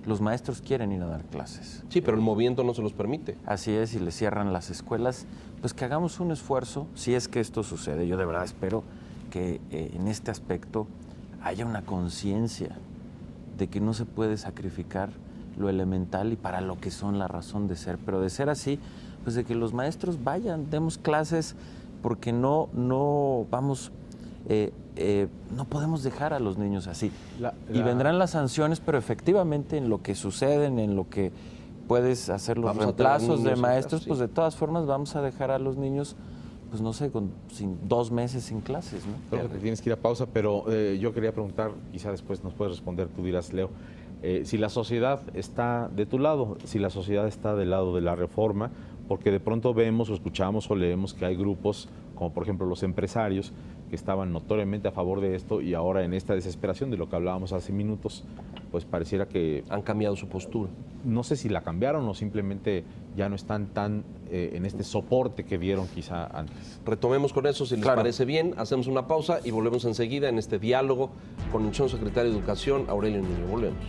los maestros quieren ir a dar clases. Sí, pero el movimiento no se los permite. Así es, y le cierran las escuelas. Pues que hagamos un esfuerzo, si es que esto sucede. Yo de verdad espero que en este aspecto haya una conciencia de que no se puede sacrificar lo elemental y para lo que son la razón de ser. Pero de ser así, pues de que los maestros vayan, demos clases, porque no vamos... no podemos dejar a los niños así. Y vendrán las sanciones, pero efectivamente en lo que suceden, en lo que puedes hacer los Vamos a tener reemplazos de niños en maestros, clase, sí. pues de todas formas vamos a dejar a los niños, pues no sé, sin 2 meses sin clases, ¿no? Creo que tienes que ir a pausa, pero yo quería preguntar, quizá después nos puedes responder, tú dirás, Leo, si la sociedad está de tu lado, si la sociedad está del lado de la reforma, porque de pronto vemos o escuchamos o leemos que hay grupos, como por ejemplo los empresarios, que estaban notoriamente a favor de esto y ahora en esta desesperación de lo que hablábamos hace minutos, pues pareciera que... Han cambiado su postura. No sé si la cambiaron o simplemente ya no están tan en este soporte que dieron quizá antes. Retomemos con eso, si les Claro. parece bien, hacemos una pausa y volvemos enseguida en este diálogo con el señor secretario de Educación, Aurelio Nuño. Volvemos.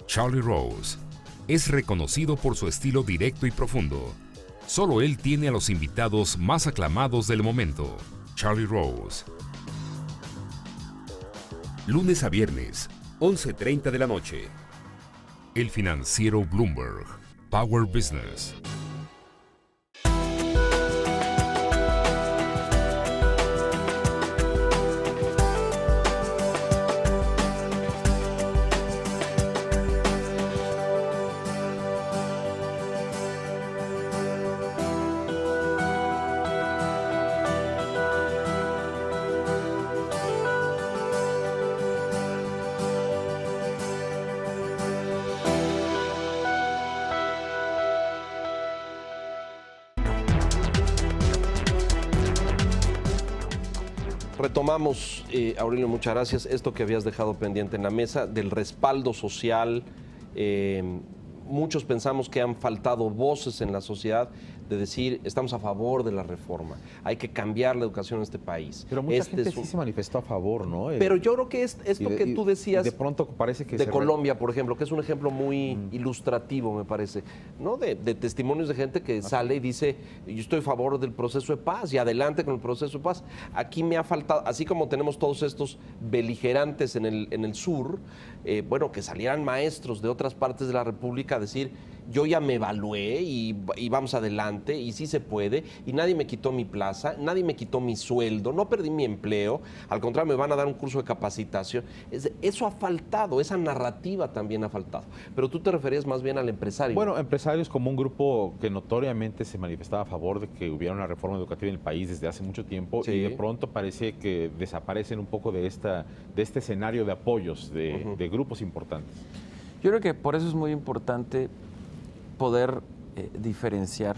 Charlie Rose es reconocido por su estilo directo y profundo. Solo él tiene a los invitados más aclamados del momento. Charlie Rose. Lunes a viernes, 11:30 de la noche. El financiero Bloomberg. Power Business. Retomamos, Aurelio, muchas gracias. Esto que habías dejado pendiente en la mesa, del respaldo social. Muchos pensamos que han faltado voces en la sociedad de decir, estamos a favor de la reforma, hay que cambiar la educación en este país. Pero mucha gente es un- sí se manifestó a favor, ¿no? Pero yo creo que esto que tú decías De pronto parece que de se Colombia, por ejemplo, que es un ejemplo muy ilustrativo, me parece, ¿no? De testimonios de gente que sale y dice, yo estoy a favor del proceso de paz y adelante con el proceso de paz. Aquí me ha faltado, así como tenemos todos estos beligerantes en el sur, bueno, que salieran maestros de otras partes de la República a decir, yo ya me evalué y vamos adelante y sí se puede y nadie me quitó mi plaza, nadie me quitó mi sueldo, no perdí mi empleo, al contrario me van a dar un curso de capacitación. Eso ha faltado, esa narrativa también ha faltado. Pero tú te referías más bien al empresario. Bueno, empresarios como un grupo que notoriamente se manifestaba a favor de que hubiera una reforma educativa en el país desde hace mucho tiempo Sí. y de pronto parece que desaparecen un poco de este escenario de apoyos de grupos importantes. Yo creo que por eso es muy importante poder diferenciar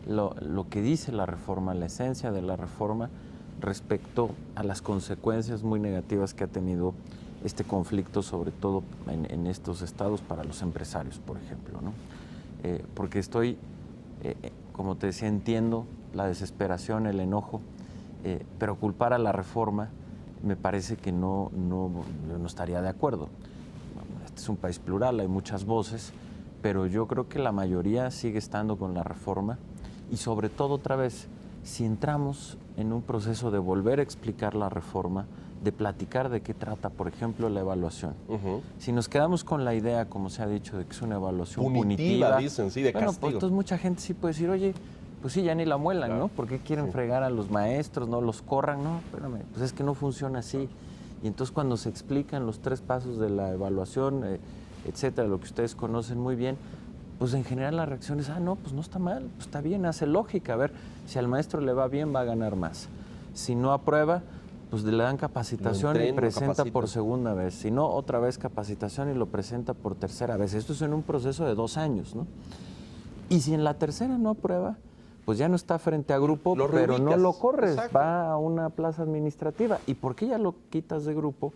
lo que dice la reforma, la esencia de la reforma, respecto a las consecuencias muy negativas que ha tenido este conflicto, sobre todo en estos estados para los empresarios, por ejemplo, ¿no? Porque como te decía, entiendo la desesperación, el enojo, pero culpar a la reforma me parece que yo no estaría de acuerdo. Este es un país plural, hay muchas voces, pero yo creo que la mayoría sigue estando con la reforma y sobre todo, otra vez, si entramos en un proceso de volver a explicar la reforma, de platicar de qué trata, por ejemplo, la evaluación. Si nos quedamos con la idea, como se ha dicho, de que es una evaluación punitiva, dicen, sí, de bueno, castigo. pues entonces mucha gente sí puede decir, oye, pues sí, ya ni la muelan, Claro. ¿no? ¿Por qué quieren fregar a los maestros, no los corran? No, espérame, pues es que no funciona así. Y entonces cuando se explican los 3 pasos de la evaluación, etcétera, lo que ustedes conocen muy bien, pues en general la reacción es, no, pues no está mal, pues está bien, hace lógica. A ver, si al maestro le va bien, va a ganar más. Si no aprueba, pues le dan capacitación y presenta por segunda vez. Si no, otra vez capacitación y lo presenta por tercera vez. Esto es en un proceso de 2 años, ¿no? Y si en la tercera no aprueba, pues ya no está frente a grupo, pero no lo corres, exacto, va a una plaza administrativa. ¿Y por qué ya lo quitas de grupo?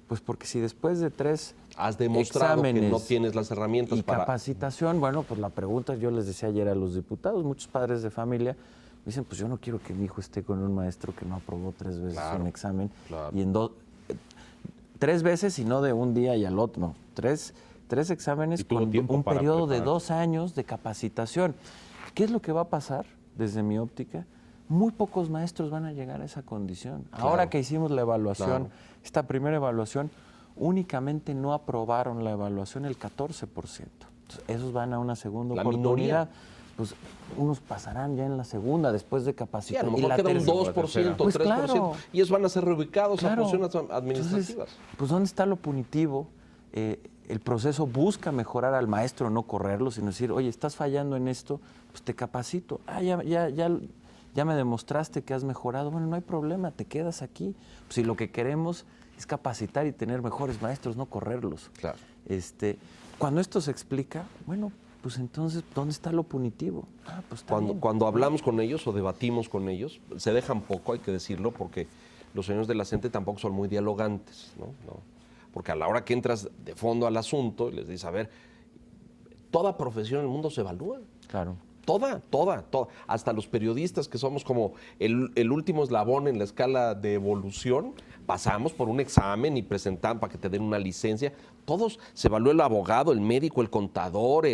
Pues porque si después de 3 has demostrado que no tienes las herramientas y para capacitación, bueno, pues la pregunta, yo les decía ayer a los diputados, muchos padres de familia me dicen, pues yo no quiero que mi hijo esté con un maestro que no aprobó 3 veces un examen, y en 3 veces y no de un día y al otro, no, 3 exámenes con un periodo de 2 años de capacitación. ¿Qué es lo que va a pasar desde mi óptica? Muy pocos maestros van a llegar a esa condición. Claro. Ahora que hicimos la evaluación, esta primera evaluación, únicamente no aprobaron la evaluación el 14%. Entonces, esos van a una segunda oportunidad. Pues unos pasarán ya en la segunda, después de capacitar. Sí, a lo mejor queda un 2%, pues 3%, claro, y ellos van a ser reubicados a funciones administrativas. Entonces, pues ¿dónde está lo punitivo? El proceso busca mejorar al maestro, no correrlo, sino decir, oye, estás fallando en esto, pues te capacito. Ya me demostraste que has mejorado. Bueno, no hay problema, te quedas aquí. Pues si lo que queremos es capacitar y tener mejores maestros, no correrlos. Claro. Cuando esto se explica, bueno, pues entonces, ¿dónde está lo punitivo? Pues cuando hablamos con ellos o debatimos con ellos, se dejan poco, hay que decirlo, porque los señores de la CENTE tampoco son muy dialogantes, ¿no? Porque a la hora que entras de fondo al asunto y les dices, a ver, toda profesión en el mundo se evalúa. Claro. Toda. Hasta los periodistas, que somos como el último eslabón en la escala de evolución, pasamos por un examen y presentamos para que te den una licencia. Todos se evalúa, el abogado, el médico, el contador,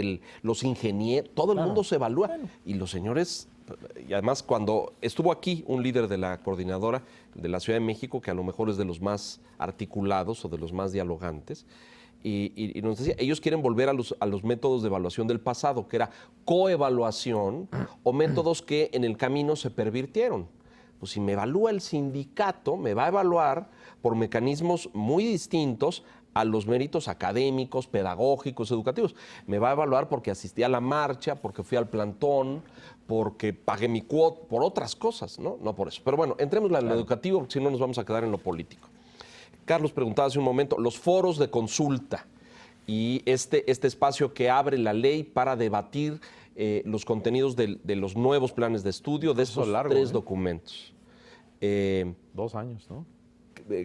los ingenieros, todo el mundo se evalúa. Bueno. Y los señores, y además cuando estuvo aquí un líder de la coordinadora de la Ciudad de México, que a lo mejor es de los más articulados o de los más dialogantes, y nos decía, ellos quieren volver a los métodos de evaluación del pasado, que era coevaluación o métodos que en el camino se pervirtieron. Pues si me evalúa el sindicato, me va a evaluar por mecanismos muy distintos a los méritos académicos, pedagógicos, educativos. Me va a evaluar porque asistí a la marcha, porque fui al plantón, porque pagué mi cuota, por otras cosas, ¿no? No por eso. Pero bueno, entremos en lo educativo, porque si no nos vamos a quedar en lo político. Carlos preguntaba hace un momento, los foros de consulta y este espacio que abre la ley para debatir los contenidos de los nuevos planes de estudio, de esos 3 documentos. 2 años, ¿no?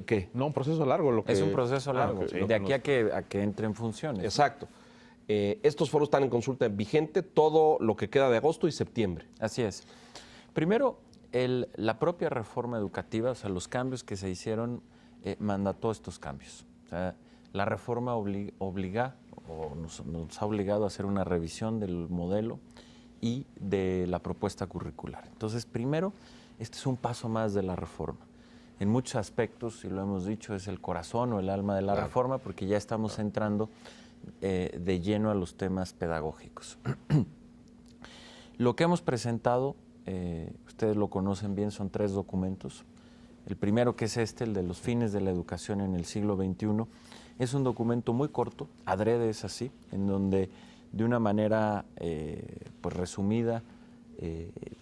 ¿Qué? No, un proceso largo. Es un proceso largo, de aquí a que entre en funciones. Exacto. Estos foros están en consulta vigente todo lo que queda de agosto y septiembre. Así es. Primero, la propia reforma educativa, o sea, los cambios que se hicieron, mandató estos cambios. O sea, la reforma nos ha obligado a hacer una revisión del modelo y de la propuesta curricular. Entonces, primero, este es un paso más de la reforma. En muchos aspectos, y lo hemos dicho, es el corazón o el alma de la reforma, porque ya estamos entrando de lleno a los temas pedagógicos. Lo que hemos presentado, ustedes lo conocen bien, son 3 documentos. El primero, que es el de los fines de la educación en el siglo XXI, es un documento muy corto, adrede es así, en donde de una manera pues resumida,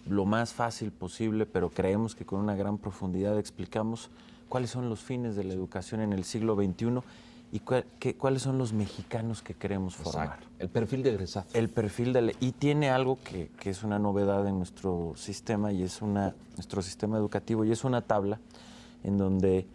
lo más fácil posible, pero creemos que con una gran profundidad explicamos cuáles son los fines de la educación en el siglo XXI y cuáles son los mexicanos que queremos formar. Exacto. El perfil de egresado. El perfil y tiene algo que es una novedad en nuestro sistema y es nuestro sistema educativo, y es una tabla en donde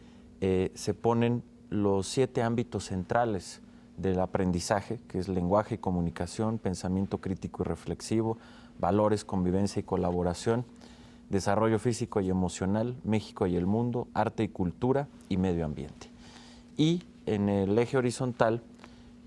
se ponen los 7 ámbitos centrales del aprendizaje, que es lenguaje y comunicación, pensamiento crítico y reflexivo, valores, convivencia y colaboración, desarrollo físico y emocional, México y el mundo, arte y cultura y medio ambiente. Y en el eje horizontal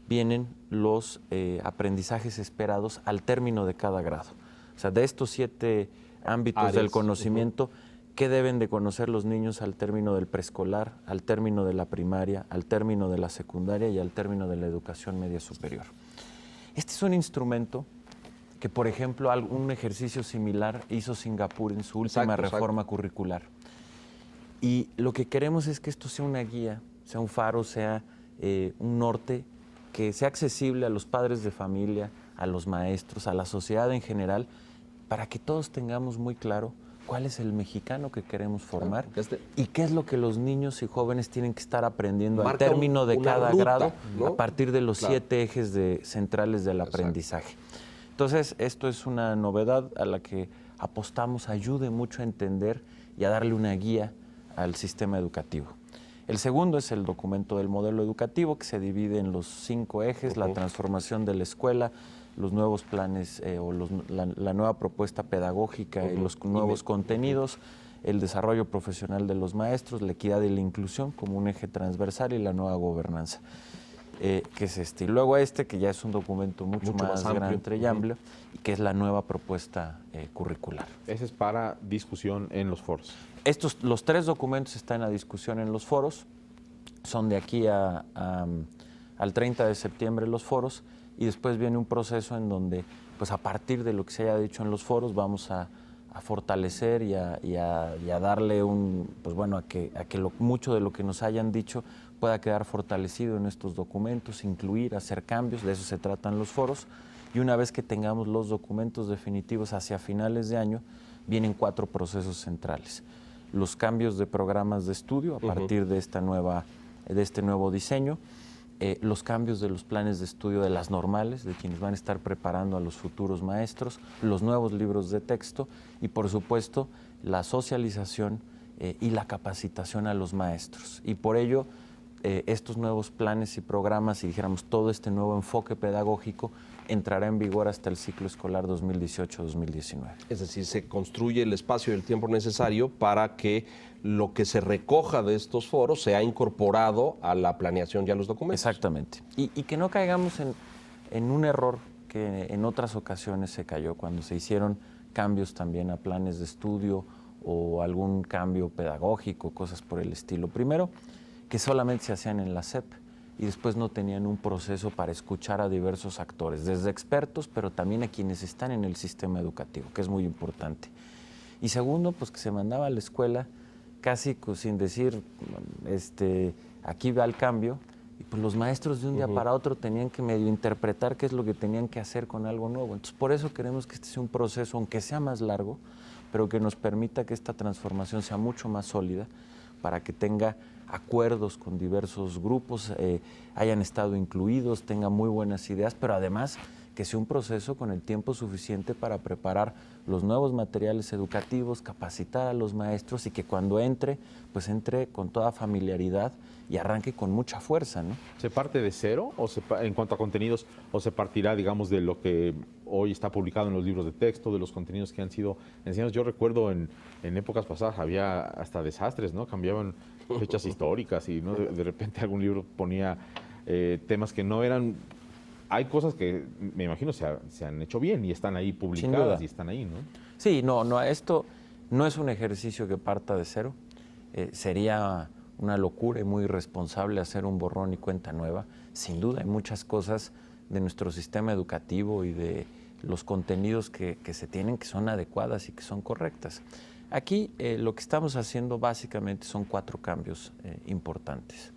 vienen los aprendizajes esperados al término de cada grado. O sea, de estos 7 ámbitos del conocimiento, ¿qué deben de conocer los niños al término del preescolar, al término de la primaria, al término de la secundaria y al término de la educación media superior? Este es un instrumento que, por ejemplo, un ejercicio similar hizo Singapur en su última reforma curricular. Y lo que queremos es que esto sea una guía, sea un faro, sea un norte que sea accesible a los padres de familia, a los maestros, a la sociedad en general, para que todos tengamos muy claro cuál es el mexicano que queremos formar y qué es lo que los niños y jóvenes tienen que estar aprendiendo al término de cada grado, ¿no? A partir de los 7 ejes centrales del aprendizaje. Entonces, esto es una novedad a la que apostamos, ayude mucho a entender y a darle una guía al sistema educativo. El segundo es el documento del modelo educativo, que se divide en los 5 ejes, la transformación de la escuela, los nuevos planes la nueva propuesta pedagógica y los nuevos contenidos, el desarrollo profesional de los maestros, la equidad y la inclusión como un eje transversal y la nueva gobernanza, que es este. Y luego que ya es un documento mucho más grande y amplio, y que es la nueva propuesta curricular. Ese es para discusión en los foros. Los 3 documentos están a discusión en los foros, son de aquí al 30 de septiembre los foros, y después viene un proceso en donde, pues a partir de lo que se haya dicho en los foros, vamos a fortalecer y a darle a que mucho de lo que nos hayan dicho pueda quedar fortalecido en estos documentos, incluir, hacer cambios, de eso se tratan los foros, y una vez que tengamos los documentos definitivos hacia finales de año, vienen 4 procesos centrales. Los cambios de programas de estudio a partir de este nuevo diseño, los cambios de los planes de estudio de las normales, de quienes van a estar preparando a los futuros maestros, los nuevos libros de texto y, por supuesto, la socialización y la capacitación a los maestros. Y por ello, estos nuevos planes y programas, y dijéramos todo este nuevo enfoque pedagógico, entrará en vigor hasta el ciclo escolar 2018-2019. Es decir, se construye el espacio y el tiempo necesario para que lo que se recoja de estos foros sea incorporado a la planeación y a los documentos. Exactamente. Y que no caigamos en un error que en otras ocasiones se cayó cuando se hicieron cambios también a planes de estudio o algún cambio pedagógico, cosas por el estilo. Primero, que solamente se hacían en la SEP y después no tenían un proceso para escuchar a diversos actores, desde expertos, pero también a quienes están en el sistema educativo, que es muy importante. Y segundo, pues que se mandaba a la escuela casi sin decir, aquí va el cambio, y pues los maestros de un día para otro tenían que medio interpretar qué es lo que tenían que hacer con algo nuevo. Entonces, por eso queremos que este sea un proceso, aunque sea más largo, pero que nos permita que esta transformación sea mucho más sólida, para que tenga acuerdos con diversos grupos, hayan estado incluidos, tengan muy buenas ideas, pero además que sea un proceso con el tiempo suficiente para preparar los nuevos materiales educativos, capacitar a los maestros y que cuando entre, pues entre con toda familiaridad y arranque con mucha fuerza, ¿no? ¿Se parte de cero en cuanto a contenidos o se partirá, digamos, de lo que hoy está publicado en los libros de texto, de los contenidos que han sido enseñados? Yo recuerdo en épocas pasadas había hasta desastres, ¿no? Cambiaban fechas históricas y ¿no? de repente algún libro ponía temas que no eran... Hay cosas que me imagino se han hecho bien y están ahí publicadas y están ahí, ¿no? Sí, no, esto no es un ejercicio que parta de cero. Sería una locura y muy irresponsable hacer un borrón y cuenta nueva. Sin duda hay muchas cosas de nuestro sistema educativo y de los contenidos que se tienen que son adecuadas y que son correctas. Aquí lo que estamos haciendo básicamente son 4 cambios importantes.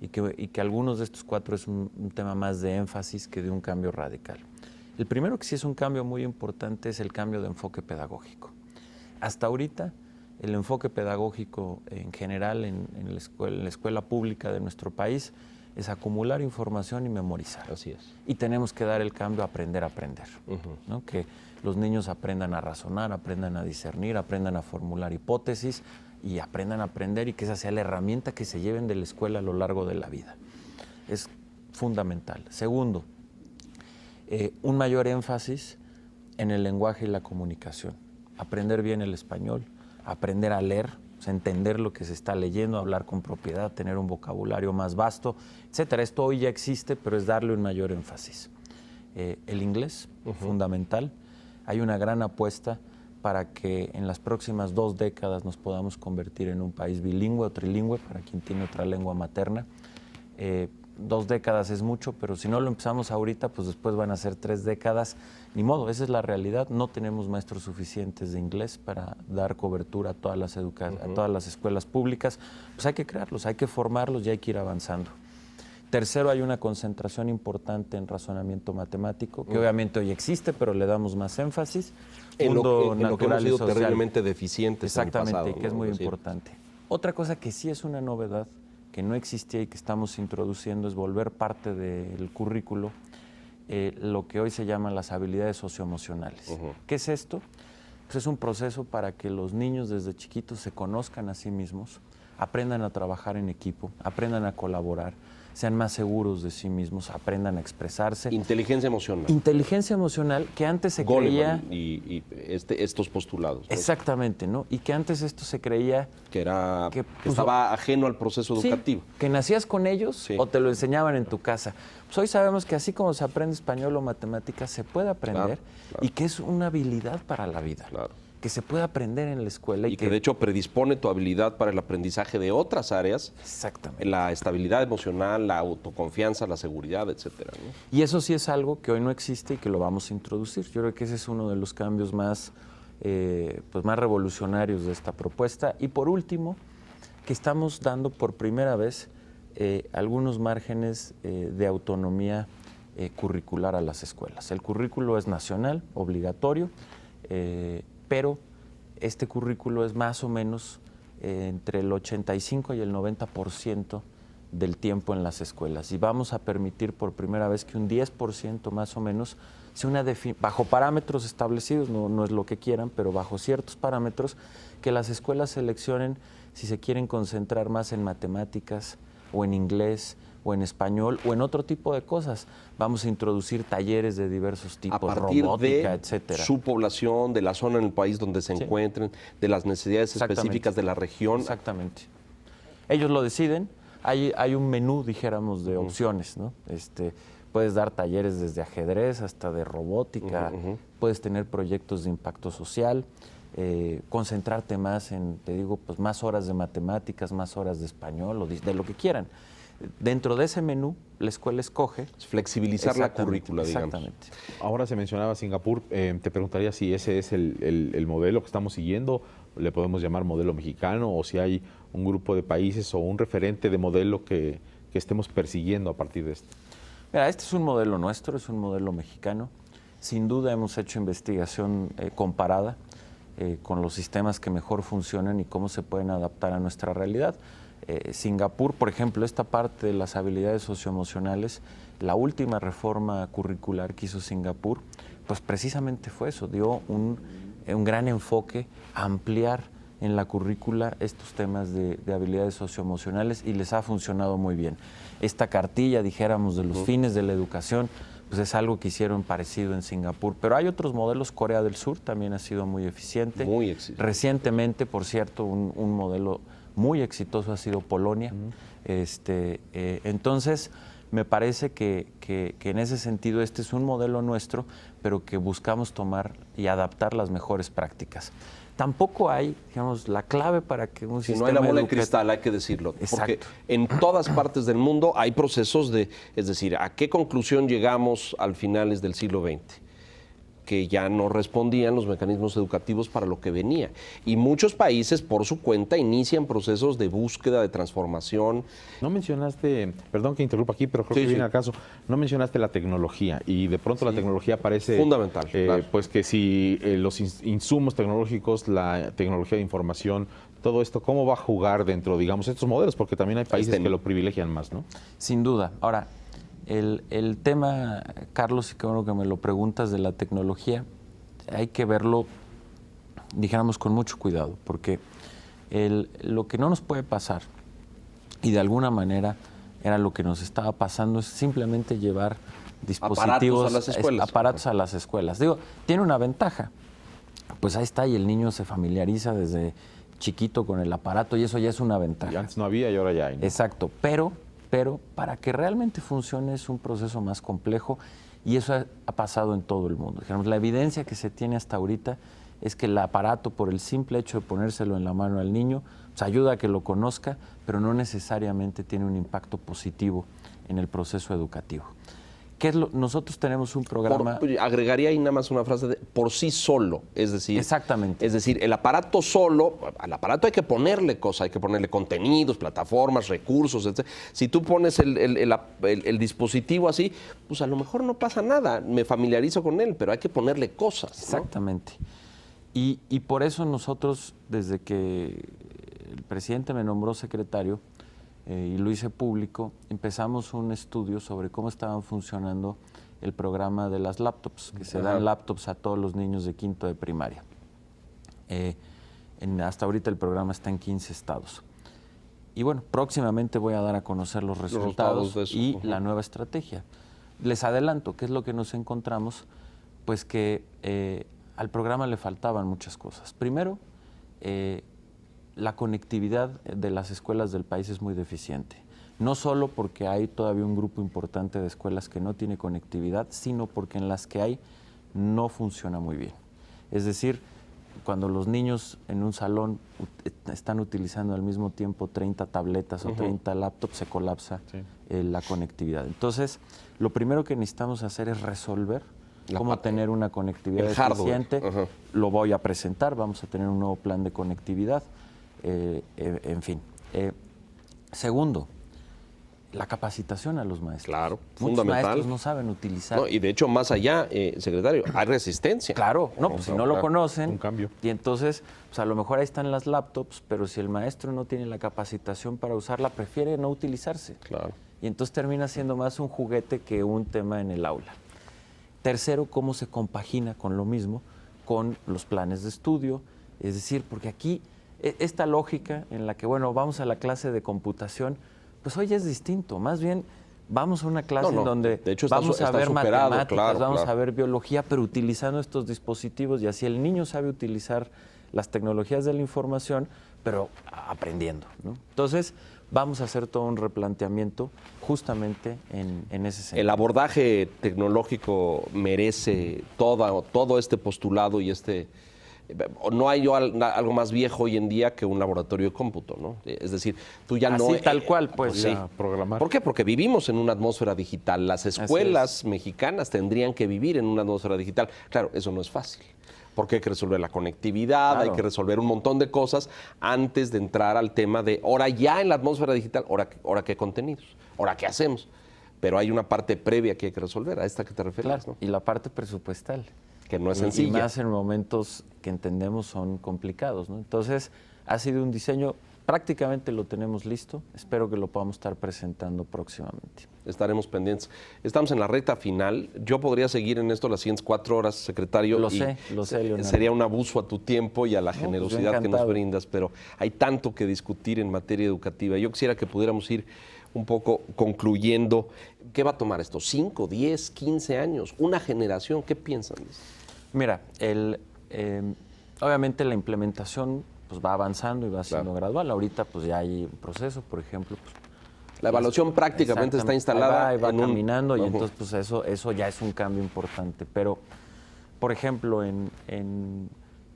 Y que algunos de estos 4 es un tema más de énfasis que de un cambio radical. El primero, que sí es un cambio muy importante, es el cambio de enfoque pedagógico. Hasta ahorita, el enfoque pedagógico en general en la escuela pública de nuestro país es acumular información y memorizar. Así es. Y tenemos que dar el cambio a aprender a aprender, ¿no? Que los niños aprendan a razonar, aprendan a discernir, aprendan a formular hipótesis, y aprendan a aprender y que esa sea la herramienta que se lleven de la escuela a lo largo de la vida. Es fundamental. Segundo, un mayor énfasis en el lenguaje y la comunicación. Aprender bien el español, aprender a leer, o sea, entender lo que se está leyendo, hablar con propiedad, tener un vocabulario más vasto, etcétera. Esto hoy ya existe, pero es darle un mayor énfasis. El inglés, fundamental. Hay una gran apuesta para que en las próximas 2 décadas nos podamos convertir en un país bilingüe o trilingüe, para quien tiene otra lengua materna. 2 décadas es mucho, pero si no lo empezamos ahorita, pues después van a ser 3 décadas. Ni modo, esa es la realidad. No tenemos maestros suficientes de inglés para dar cobertura a todas las, a todas las escuelas públicas. Pues hay que crearlos, hay que formarlos y hay que ir avanzando. Tercero, hay una concentración importante en razonamiento matemático, que obviamente hoy existe, pero le damos más énfasis. En lo que hemos sido social. terriblemente deficientes. Exactamente, en el pasado, que es muy Es decir, importante. Otra cosa que sí es una novedad, que no existía y que estamos introduciendo, es volver parte del currículo lo que hoy se llaman las habilidades socioemocionales. ¿Qué es esto? Pues es un proceso para que los niños desde chiquitos se conozcan a sí mismos, aprendan a trabajar en equipo, aprendan a colaborar, sean más seguros de sí mismos, aprendan a expresarse. Inteligencia emocional. Inteligencia emocional que antes se creía... Goleman y estos postulados, ¿no? Exactamente, ¿no? Y que antes esto se creía... Que pues, estaba ajeno al proceso educativo. Sí, que nacías con ellos Sí. o te lo enseñaban en tu casa. Pues hoy sabemos que así como se aprende español o matemáticas, se puede aprender Claro. y que es una habilidad para la vida. Claro. Que se puede aprender en la escuela. Y que de hecho predispone tu habilidad para el aprendizaje de otras áreas, Exactamente. la estabilidad emocional, la autoconfianza, la seguridad, etcétera, ¿no? Y eso sí es algo que hoy no existe y que lo vamos a introducir. Yo creo que ese es uno de los cambios más, pues más revolucionarios de esta propuesta. Y por último, que estamos dando por primera vez algunos márgenes de autonomía curricular a las escuelas. El currículo es nacional, obligatorio, pero este currículo es más o menos entre el 85 y el 90% del tiempo en las escuelas. Y vamos a permitir por primera vez que un 10% más o menos sea bajo parámetros establecidos, no es lo que quieran, pero bajo ciertos parámetros, que las escuelas seleccionen si se quieren concentrar más en matemáticas o en inglés o en español o en otro tipo de cosas. Vamos a introducir talleres de diversos tipos, A partir robótica, de etcétera. su población, de la zona en el país donde se encuentren, de las necesidades específicas de la región. Exactamente. Ellos lo deciden. Hay un menú, dijéramos, de opciones, ¿no? Puedes dar talleres desde ajedrez hasta de robótica, puedes tener proyectos de impacto social, concentrarte más en, te digo, pues más horas de matemáticas, más horas de español, o de lo que quieran. Dentro de ese menú, la escuela escoge. Flexibilizar la currícula, digamos. Exactamente. Ahora se mencionaba Singapur, te preguntaría si ese es el modelo que estamos siguiendo, le podemos llamar modelo mexicano, o si hay un grupo de países o un referente de modelo que estemos persiguiendo a partir de esto. Mira, este es un modelo nuestro, es un modelo mexicano. Sin duda hemos hecho investigación comparada con los sistemas que mejor funcionan y cómo se pueden adaptar a nuestra realidad. Singapur, por ejemplo, esta parte de las habilidades socioemocionales, la última reforma curricular que hizo Singapur, pues precisamente fue eso, dio un gran enfoque a ampliar en la currícula estos temas de habilidades socioemocionales y les ha funcionado muy bien. Esta cartilla, dijéramos, de los fines de la educación, pues es algo que hicieron parecido en Singapur. Pero hay otros modelos, Corea del Sur también ha sido muy eficiente. Muy exitoso. Recientemente, por cierto, un modelo muy exitoso ha sido Polonia. Entonces, me parece que en ese sentido este es un modelo nuestro, pero que buscamos tomar y adaptar las mejores prácticas. Tampoco hay, digamos, la clave para que un sistema Si no hay la bola de cristal, hay que decirlo. Exacto. Porque en todas partes del mundo hay procesos es decir, ¿a qué conclusión llegamos al finales del siglo XX? Que ya no respondían los mecanismos educativos para lo que venía. Y muchos países, por su cuenta, inician procesos de búsqueda, de transformación. No mencionaste, perdón que interrumpa aquí, pero creo que viene al caso, no mencionaste la tecnología y de pronto la tecnología parece fundamental. Claro. Pues que si los insumos tecnológicos, la tecnología de información, todo esto, ¿cómo va a jugar dentro, digamos, estos modelos? Porque también hay países que lo privilegian más, ¿no? Sin duda. Ahora, el tema, Carlos, y qué bueno que me lo preguntas, de la tecnología, hay que verlo, dijéramos, con mucho cuidado, porque lo que no nos puede pasar, y de alguna manera era lo que nos estaba pasando, es simplemente llevar dispositivos, aparatos a las escuelas. Digo, tiene una ventaja, pues ahí está, y el niño se familiariza desde chiquito con el aparato, y eso ya es una ventaja. Y antes no había y ahora ya hay, ¿no? Exacto, pero para que realmente funcione es un proceso más complejo y eso ha pasado en todo el mundo. Digamos, la evidencia que se tiene hasta ahorita es que el aparato, por el simple hecho de ponérselo en la mano al niño, O sea, ayuda a que lo conozca, pero no necesariamente tiene un impacto positivo en el proceso educativo. Nosotros tenemos un programa... Agregaría ahí nada más una frase de por sí solo, es decir... Exactamente. Es decir, el aparato solo, al aparato hay que ponerle cosas, hay que ponerle contenidos, plataformas, recursos, etc. Si tú pones el dispositivo así, pues a lo mejor no pasa nada, me familiarizo con él, pero hay que ponerle cosas, ¿no? Exactamente. Y por eso nosotros, desde que el presidente me nombró secretario, y lo hice público, empezamos un estudio sobre cómo estaban funcionando el programa de las laptops, que se dan laptops a todos los niños de quinto de primaria. Hasta ahorita el programa está en 15 estados. Y bueno, próximamente voy a dar a conocer los resultados de eso. Y la nueva estrategia. Les adelanto, ¿qué es lo que nos encontramos? Pues que al programa le faltaban muchas cosas. Primero, la conectividad de las escuelas del país es muy deficiente. No solo porque hay todavía un grupo importante de escuelas que no tiene conectividad, sino porque en las que hay no funciona muy bien. Es decir, cuando los niños en un salón están utilizando al mismo tiempo 30 tabletas o 30 laptops, se colapsa la conectividad. Entonces, lo primero que necesitamos hacer es resolver cómo tener una conectividad eficiente. Lo voy a presentar, vamos a tener un nuevo plan de conectividad. En fin. Segundo, la capacitación a los maestros. Claro, Muchos fundamental. maestros no saben utilizar. No, y de hecho, más allá, secretario, hay resistencia. Claro, no, pues si no lo conocen. Un cambio. Y entonces, pues a lo mejor ahí están las laptops, pero si el maestro no tiene la capacitación para usarla, prefiere no utilizarse. Claro. Y entonces termina siendo más un juguete que un tema en el aula. Tercero, cómo se compagina con lo mismo, con los planes de estudio. Es decir, porque aquí esta lógica en la que, bueno, vamos a la clase de computación, pues hoy es distinto. Más bien, vamos a una clase en donde de hecho vamos a ver superado, matemáticas, vamos a ver biología, pero utilizando estos dispositivos, y así el niño sabe utilizar las tecnologías de la información, pero aprendiendo, ¿no? Entonces, vamos a hacer todo un replanteamiento justamente en ese sentido. El abordaje tecnológico merece todo este postulado y no hay algo más viejo hoy en día que un laboratorio de cómputo, ¿no? Es decir, tú ya así, no... tal cual, pues. Sí. Programar. ¿Por qué? Porque vivimos en una atmósfera digital. Las escuelas mexicanas tendrían que vivir en una atmósfera digital. Claro, eso no es fácil. Porque hay que resolver la conectividad, Claro. hay que resolver un montón de cosas antes de entrar al tema de, ahora ya en la atmósfera digital, ahora qué contenidos, ahora qué hacemos. Pero hay una parte previa que hay que resolver, a esta que te refieres, Claro, ¿no? y la parte presupuestal. Que no es Y sencilla. más en momentos que entendemos son complicados, ¿no? Entonces, ha sido un diseño, prácticamente lo tenemos listo. Espero que lo podamos estar presentando próximamente. Estaremos pendientes. Estamos en la recta final. Yo podría seguir en esto las siguientes 4 horas, secretario. Lo y sé, Leonardo. sería un abuso a tu tiempo y a la pues yo generosidad que nos encantado. brindas, pero hay tanto que discutir en materia educativa. Yo quisiera que pudiéramos ir un poco concluyendo. ¿Qué va a tomar esto? ¿5, 10, 15 años? ¿Una generación? ¿Qué piensan? Mira, obviamente la implementación pues, va avanzando y va siendo gradual. Ahorita pues ya hay un proceso, por ejemplo. Pues, La evaluación prácticamente está instalada. Ahí va en caminando y Ujú. entonces pues eso ya es un cambio importante. Pero, por ejemplo, en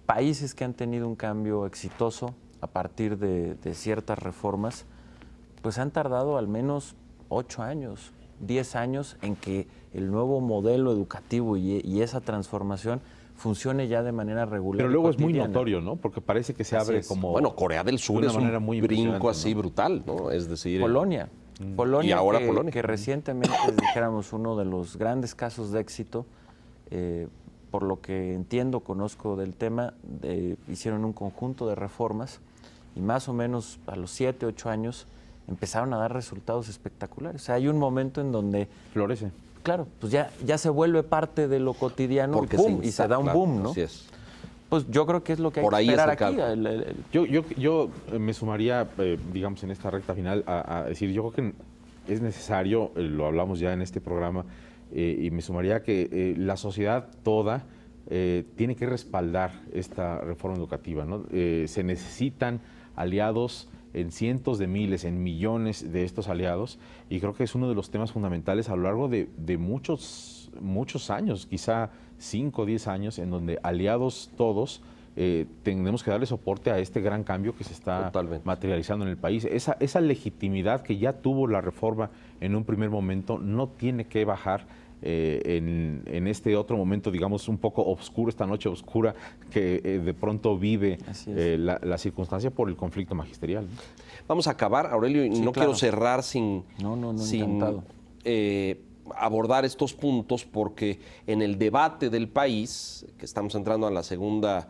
países que han tenido un cambio exitoso a partir de ciertas reformas, pues han tardado al menos 8 años, 10 años en que el nuevo modelo educativo y esa transformación funcione ya de manera regular. Pero y luego es muy cotidiana. notorio, ¿no? Porque parece que se Así abre es. como... Bueno, Corea del Sur de una es un manera muy brinco impresionante, así ¿no? brutal, ¿no? Es decir... Polonia. Y Polonia, ahora que, Polonia. que recientemente, dijéramos, uno de los grandes casos de éxito, por lo que entiendo, conozco del tema, hicieron un conjunto de reformas y más o menos a los 7, 8 años empezaron a dar resultados espectaculares. O sea, hay un momento en donde, Florece. claro, pues ya se vuelve parte de lo cotidiano Porque y se da un claro, boom, ¿no? Así es. Pues yo creo que es lo que hay Por que ahí es esperar el aquí. cálculo. Yo me sumaría, digamos, en esta recta final a decir, yo creo que es necesario, lo hablamos ya en este programa, y me sumaría que la sociedad toda tiene que respaldar esta reforma educativa, ¿no? Se necesitan aliados en cientos de miles, en millones de estos aliados, y creo que es uno de los temas fundamentales a lo largo de muchos años, quizá 5 o 10 años, en donde aliados todos tenemos que darle soporte a este gran cambio que se está Totalmente. materializando en el país. Esa legitimidad que ya tuvo la reforma en un primer momento no tiene que bajar en este otro momento, digamos, un poco oscuro, esta noche oscura que de pronto vive la circunstancia por el conflicto magisterial, ¿no? Vamos a acabar, Aurelio, y no quiero cerrar sin encantado. Abordar estos puntos, porque en el debate del país, que estamos entrando a la segunda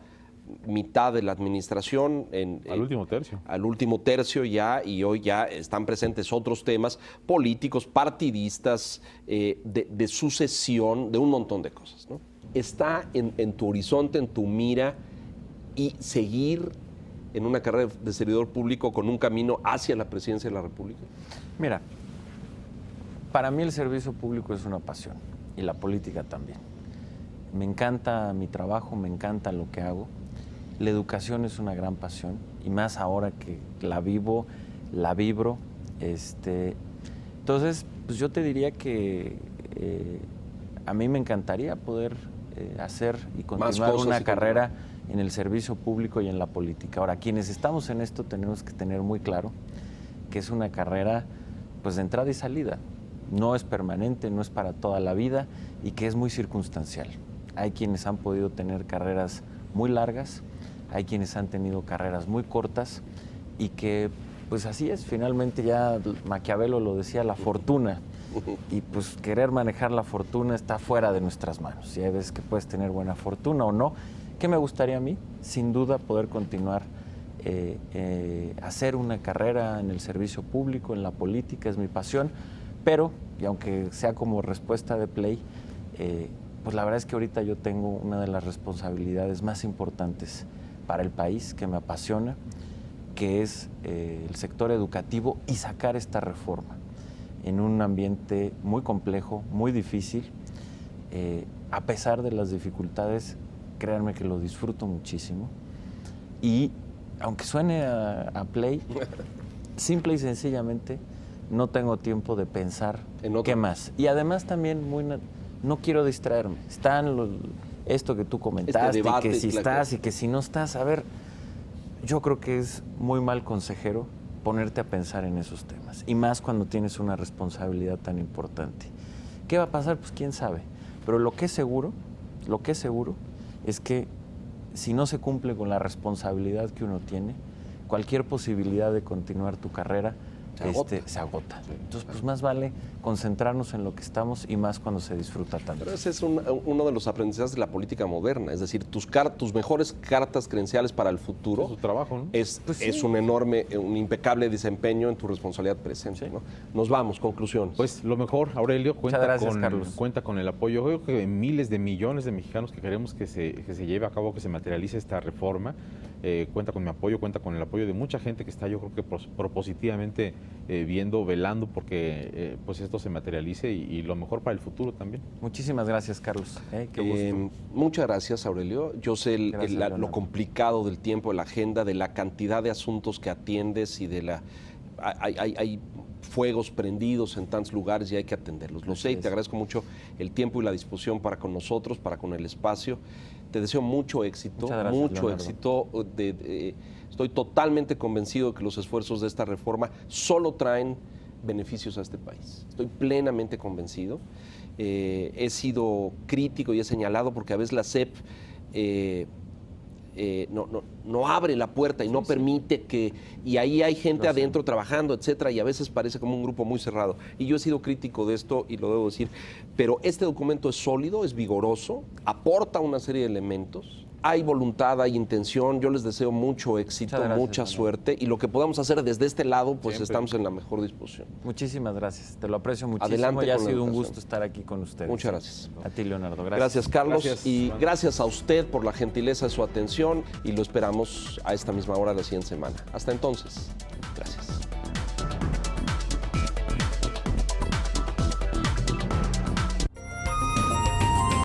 mitad de la administración, Al último tercio. Al último tercio ya, y hoy ya están presentes otros temas políticos, partidistas, de sucesión, de un montón de cosas, ¿no? ¿Está en tu horizonte, en tu mira, y seguir en una carrera de servidor público con un camino hacia la presidencia de la República? Mira, para mí el servicio público es una pasión y la política también. Me encanta mi trabajo, me encanta lo que hago. La educación es una gran pasión y más ahora que la vivo, la vibro. Entonces, pues yo te diría que a mí me encantaría poder hacer y continuar una carrera en el servicio público y en la política. Ahora, quienes estamos en esto tenemos que tener muy claro que es una carrera pues de entrada y salida. No es permanente, no es para toda la vida y que es muy circunstancial. Hay quienes han podido tener carreras muy largas, hay quienes han tenido carreras muy cortas y que pues así es, finalmente ya Maquiavelo lo decía, la fortuna. Y pues querer manejar la fortuna está fuera de nuestras manos. Y hay veces que puedes tener buena fortuna o no. ¿Qué me gustaría a mí? Sin duda poder continuar hacer una carrera en el servicio público, en la política, es mi pasión. Pero, y aunque sea como respuesta de Play, pues la verdad es que ahorita yo tengo una de las responsabilidades más importantes para el país, que me apasiona, que es el sector educativo y sacar esta reforma en un ambiente muy complejo, muy difícil. A pesar de las dificultades, créanme que lo disfruto muchísimo. Y aunque suene a Play, simple y sencillamente no tengo tiempo de pensar qué más. Y además también no quiero distraerme. Están esto que tú comentaste, debate, que si estás y que si no estás. A ver, yo creo que es muy mal consejero ponerte a pensar en esos temas. Y más cuando tienes una responsabilidad tan importante. ¿Qué va a pasar? Pues quién sabe. Pero lo que es seguro es que si no se cumple con la responsabilidad que uno tiene, cualquier posibilidad de continuar tu carrera se agota. Entonces, pues más vale concentrarnos en lo que estamos y más cuando se disfruta tanto. Pero ese es uno de los aprendizajes de la política moderna, es decir, tus mejores cartas credenciales para el futuro. Es tu trabajo, ¿no? Es un impecable desempeño en tu responsabilidad presente, Sí. ¿no? Nos vamos, conclusiones. Pues lo mejor, Aurelio, Carlos. cuenta con el apoyo. Creo que miles de millones de mexicanos que queremos que se lleve a cabo, que se materialice esta reforma. Cuenta con mi apoyo, cuenta con el apoyo de mucha gente que está, yo creo que propositivamente velando porque pues esto se materialice y lo mejor para el futuro también. Muchísimas gracias, Carlos. Qué gusto. Muchas gracias, Aurelio. Yo sé lo complicado del tiempo, de la agenda, de la cantidad de asuntos que atiendes y hay fuegos prendidos en tantos lugares y hay que atenderlos. Lo sé y te agradezco mucho el tiempo y la disposición para con nosotros, para con el espacio. Te deseo mucho éxito, mucho éxito. Estoy totalmente convencido que los esfuerzos de esta reforma solo traen beneficios a este país. Estoy plenamente convencido. He sido crítico y he señalado porque a veces la SEP no abre la puerta y no permite que... Y ahí hay gente adentro trabajando, etcétera, y a veces parece como un grupo muy cerrado. Y yo he sido crítico de esto y lo debo decir. Pero este documento es sólido, es vigoroso, aporta una serie de elementos. Hay voluntad, hay intención. Yo les deseo mucho éxito, mucha suerte. Y lo que podamos hacer desde este lado, pues siempre estamos en la mejor disposición. Muchísimas gracias. Te lo aprecio muchísimo. Adelante, y ha sido un gusto estar aquí con ustedes. Muchas gracias. A ti, Leonardo. Gracias. Gracias, Carlos. Gracias, y gracias a usted por la gentileza de su atención. Y lo esperamos a esta misma hora la siguiente semana. Hasta entonces. Gracias.